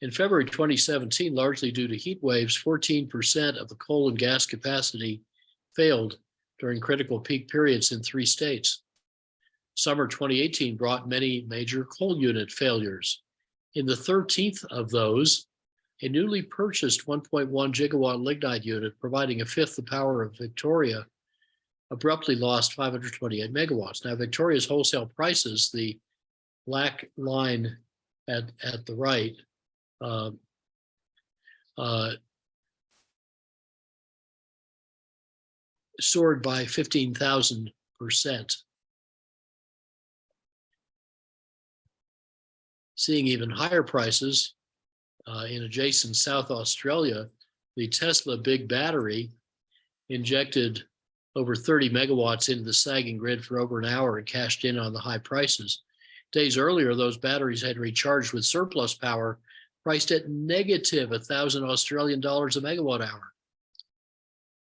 In February 2017, largely due to heat waves, 14% of the coal and gas capacity failed during critical peak periods in 3 states. Summer 2018 brought many major coal unit failures. In the 13th of those, a newly purchased 1.1 gigawatt lignite unit providing a fifth the power of Victoria abruptly lost 528 megawatts. Now, Victoria's wholesale prices, the black line at the right, soared by 15,000%. Seeing even higher prices in adjacent South Australia, the Tesla big battery injected over 30 megawatts into the sagging grid for over an hour and cashed in on the high prices. Days earlier, those batteries had recharged with surplus power priced at negative 1,000 Australian dollars a megawatt hour.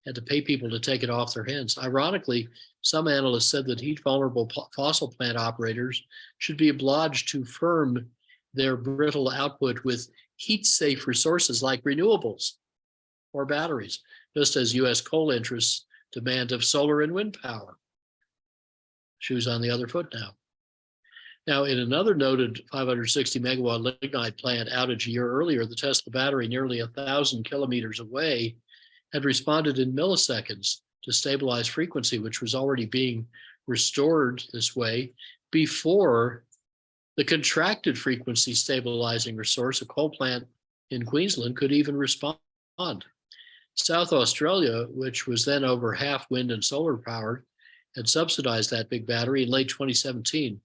Had to pay people to take it off their hands. Ironically, some analysts said that heat vulnerable fossil plant operators should be obliged to firm their brittle output with heat safe resources like renewables or batteries, just as US coal interests demand of solar and wind power. Shoes on the other foot now. Now, in another noted 560 megawatt lignite plant outage a year earlier, the Tesla battery nearly 1,000 kilometers away had responded in milliseconds to stabilize frequency, which was already being restored this way before the contracted frequency stabilizing resource, a coal plant in Queensland, could even respond. South Australia, which was then over half wind and solar powered, had subsidized that big battery in late 2017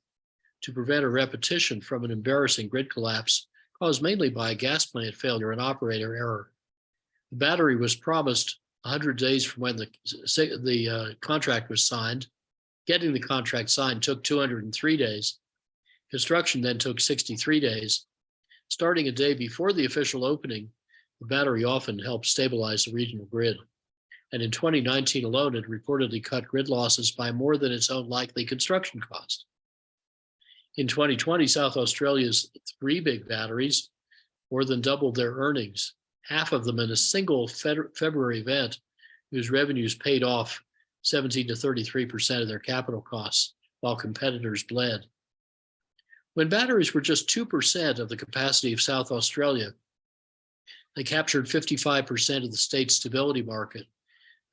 to prevent a repetition from an embarrassing grid collapse caused mainly by a gas plant failure and operator error. The battery was promised 100 days from when the contract was signed. Getting the contract signed took 203 days. Construction then took 63 days. Starting a day before the official opening, the battery often helped stabilize the regional grid. And in 2019 alone, it reportedly cut grid losses by more than its own likely construction cost. In 2020, South Australia's 3 big batteries more than doubled their earnings, half of them in a single February event, whose revenues paid off 17 to 33% of their capital costs, while competitors bled. When batteries were just 2% of the capacity of South Australia, they captured 55% of the state's stability market.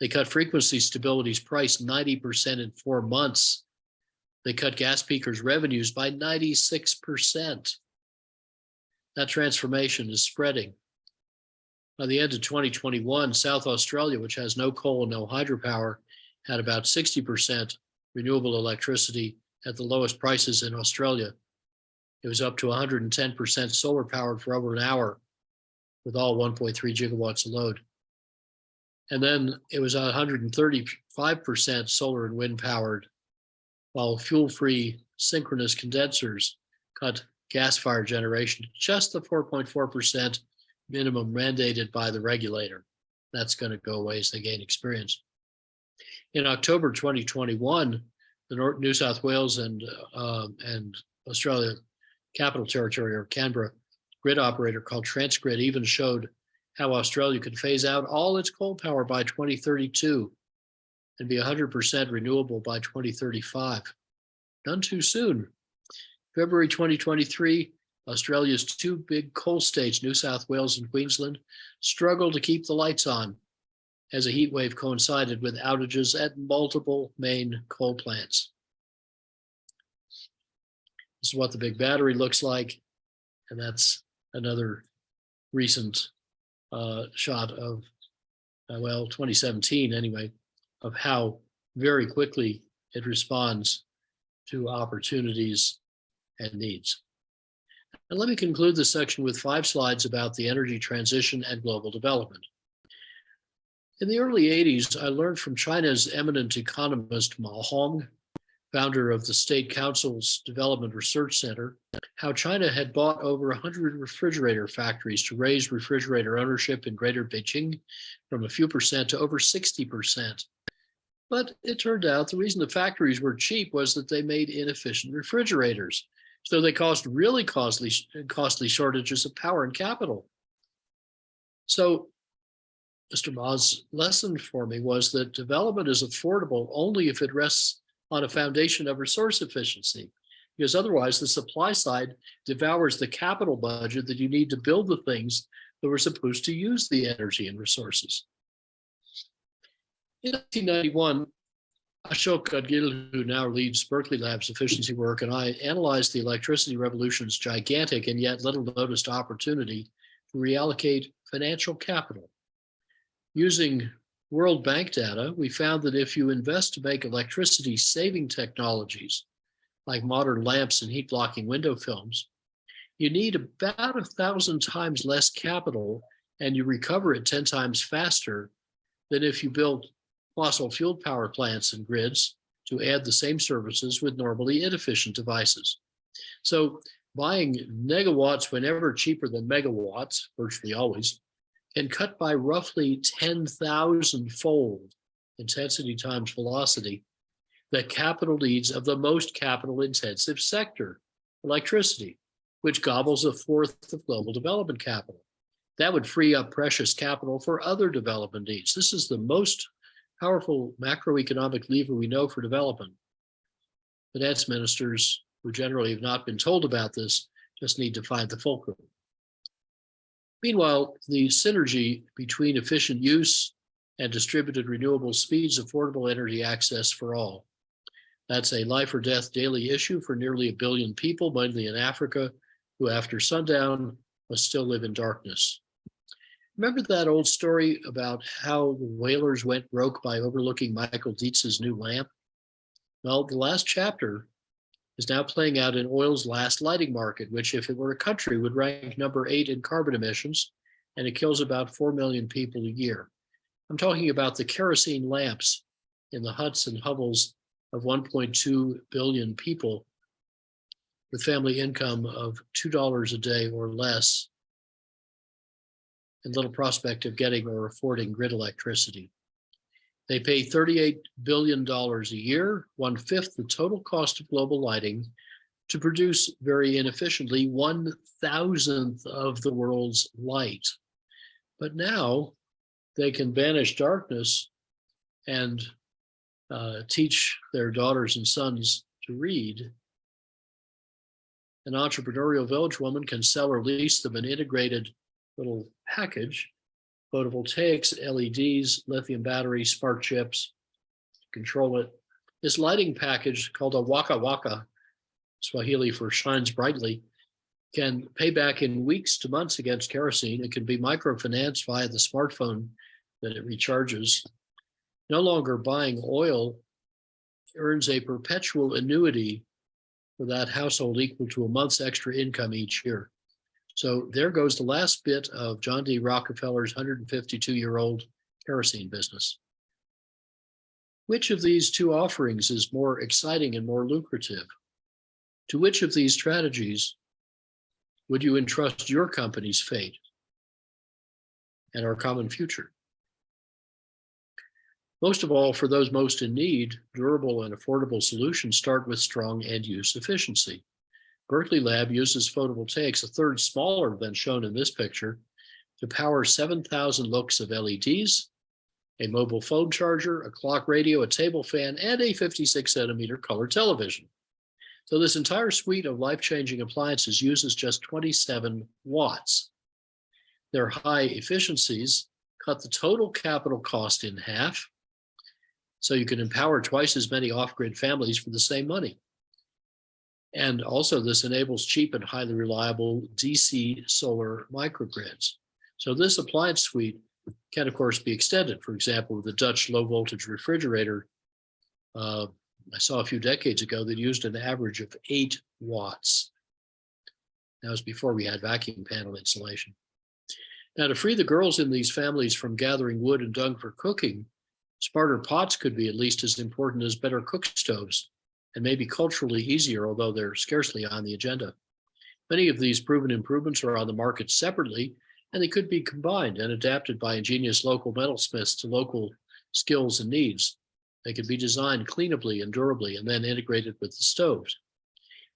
They cut frequency stability's price 90% in 4 months. They cut gas peakers' revenues by 96%. That transformation is spreading. By the end of 2021, South Australia, which has no coal and no hydropower, had about 60% renewable electricity at the lowest prices in Australia. It was up to 110% solar powered for over an hour with all 1.3 gigawatts of load. And then it was 135% solar and wind powered, while fuel-free synchronous condensers cut gas-fired generation to just the 4.4% minimum mandated by the regulator. That's going to go away as they gain experience. In October 2021, the New South Wales and Australia Capital Territory, or Canberra, grid operator called Transgrid even showed how Australia could phase out all its coal power by 2032 and be 100% renewable by 2035. None too soon. February 2023, Australia's 2 big coal states, New South Wales and Queensland, struggled to keep the lights on as a heat wave coincided with outages at multiple main coal plants. This is what the big battery looks like, and that's another recent shot of, 2017 anyway, of how very quickly it responds to opportunities and needs. And let me conclude this section with 5 slides about the energy transition and global development. In the early 80s, I learned from China's eminent economist Mao Hong, founder of the State Council's Development Research Center, how China had bought over 100 refrigerator factories to raise refrigerator ownership in Greater Beijing from a few percent to over 60%. But it turned out the reason the factories were cheap was that they made inefficient refrigerators. So they caused really costly shortages of power and capital. So Mr. Ma's lesson for me was that development is affordable only if it rests on a foundation of resource efficiency, because otherwise the supply side devours the capital budget that you need to build the things that were supposed to use the energy and resources. In 1991, Ashok Gadgil, who now leads Berkeley Lab's efficiency work, and I analyzed the electricity revolution's gigantic and yet little noticed opportunity to reallocate financial capital. Using World Bank data, we found that if you invest to make electricity saving technologies like modern lamps and heat blocking window films, you need about 1,000 times less capital and you recover it 10 times faster than if you built fossil fuel power plants and grids to add the same services with normally inefficient devices. So buying negawatts whenever cheaper than megawatts, virtually always, can cut by roughly 10,000-fold intensity times velocity the capital needs of the most capital-intensive sector, electricity, which gobbles 1/4 of global development capital. That would free up precious capital for other development needs. This is the most powerful macroeconomic lever we know for development. Finance ministers, who generally have not been told about this, just need to find the fulcrum. Meanwhile, the synergy between efficient use and distributed renewable speeds affordable energy access for all. That's a life or death daily issue for nearly 1 billion people, mainly in Africa, who after sundown must still live in darkness. Remember that old story about how the whalers went broke by overlooking Michael Dietz's new lamp? Well, the last chapter is now playing out in oil's last lighting market, which, if it were a country, would rank number 8 in carbon emissions, and it kills about 4 million people a year. I'm talking about the kerosene lamps in the huts and hovels of 1.2 billion people with family income of $2 a day or less, and little prospect of getting or affording grid electricity. They pay $38 billion a year, 1/5 the total cost of global lighting, to produce very inefficiently 1,000th of the world's light. But now they can banish darkness and teach their daughters and sons to read. An entrepreneurial village woman can sell or lease them an integrated little package: photovoltaics, LEDs, lithium batteries, smart chips, control it. This lighting package, called a Waka Waka, Swahili for shines brightly, can pay back in weeks to months against kerosene. It can be microfinanced via the smartphone that it recharges. No longer buying oil earns a perpetual annuity for that household equal to a month's extra income each year. So there goes the last bit of John D. Rockefeller's 152-year-old kerosene business. Which of these two offerings is more exciting and more lucrative? To which of these strategies would you entrust your company's fate and our common future? Most of all, for those most in need, durable and affordable solutions start with strong end-use efficiency. Berkeley Lab uses photovoltaics, a third smaller than shown in this picture, to power 7,000 looks of LEDs, a mobile phone charger, a clock radio, a table fan, and a 56-centimeter color television. So this entire suite of life-changing appliances uses just 27 watts. Their high efficiencies cut the total capital cost in half, so you can empower twice as many off-grid families for the same money. And also this enables cheap and highly reliable DC solar microgrids. So this appliance suite can, of course, be extended. For example, with the Dutch low-voltage refrigerator, I saw a few decades ago that used an average of 8 watts. That was before we had vacuum panel insulation. Now, to free the girls in these families from gathering wood and dung for cooking, smarter pots could be at least as important as better cook stoves, and maybe culturally easier, although they're scarcely on the agenda. Many of these proven improvements are on the market separately, and they could be combined and adapted by ingenious local metalsmiths to local skills and needs. They could be designed cleanably and durably and then integrated with the stoves.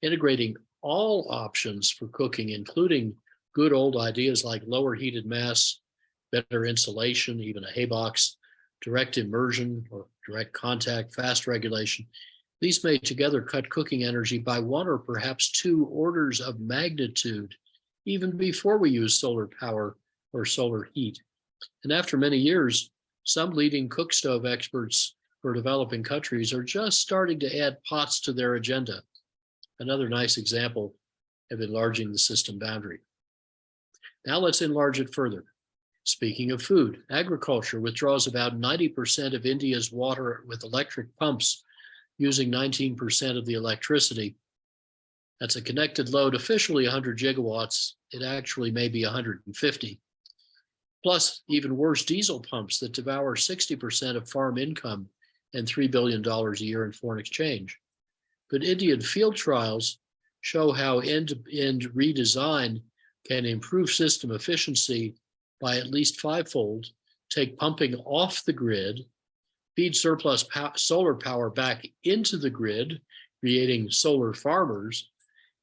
Integrating all options for cooking, including good old ideas like lower heated mass, better insulation, even a hay box, direct immersion or direct contact, fast regulation. These may together cut cooking energy by 1 or perhaps 2 orders of magnitude, even before we use solar power or solar heat. And after many years, some leading cook stove experts for developing countries are just starting to add pots to their agenda. Another nice example of enlarging the system boundary. Now let's enlarge it further. Speaking of food, agriculture withdraws about 90% of India's water with electric pumps, using 19% of the electricity. That's a connected load, officially 100 gigawatts. It actually may be 150. Plus, even worse, diesel pumps that devour 60% of farm income and $3 billion a year in foreign exchange. But Indian field trials show how end-to-end redesign can improve system efficiency by at least 5-fold, take pumping off the grid, feed surplus solar power back into the grid, creating solar farmers,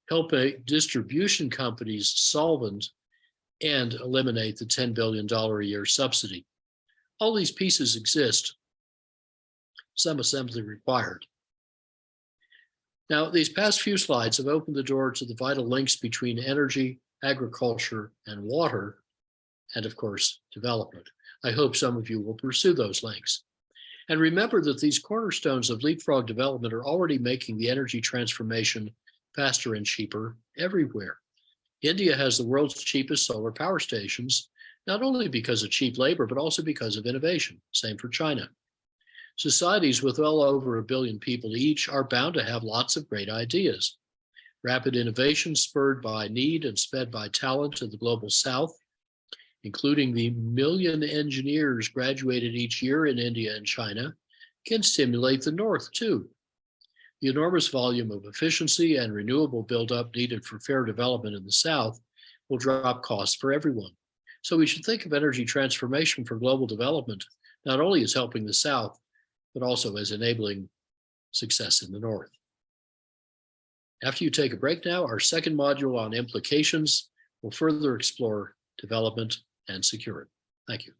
help distribution companies solvent, and eliminate the $10 billion a year subsidy. All these pieces exist, some assembly required. Now, these past few slides have opened the door to the vital links between energy, agriculture, and water, and of course, development. I hope some of you will pursue those links. And remember that these cornerstones of leapfrog development are already making the energy transformation faster and cheaper everywhere. India has the world's cheapest solar power stations, not only because of cheap labor, but also because of innovation. Same for China. Societies with well over 1 billion people each are bound to have lots of great ideas. Rapid innovation spurred by need and sped by talent in the global south, including the million engineers graduated each year in India and China, can stimulate the north too. The enormous volume of efficiency and renewable buildup needed for fair development in the south will drop costs for everyone. So we should think of energy transformation for global development not only as helping the south, but also as enabling success in the north. After you take a break now, our second module on implications will further explore development and security. Thank you.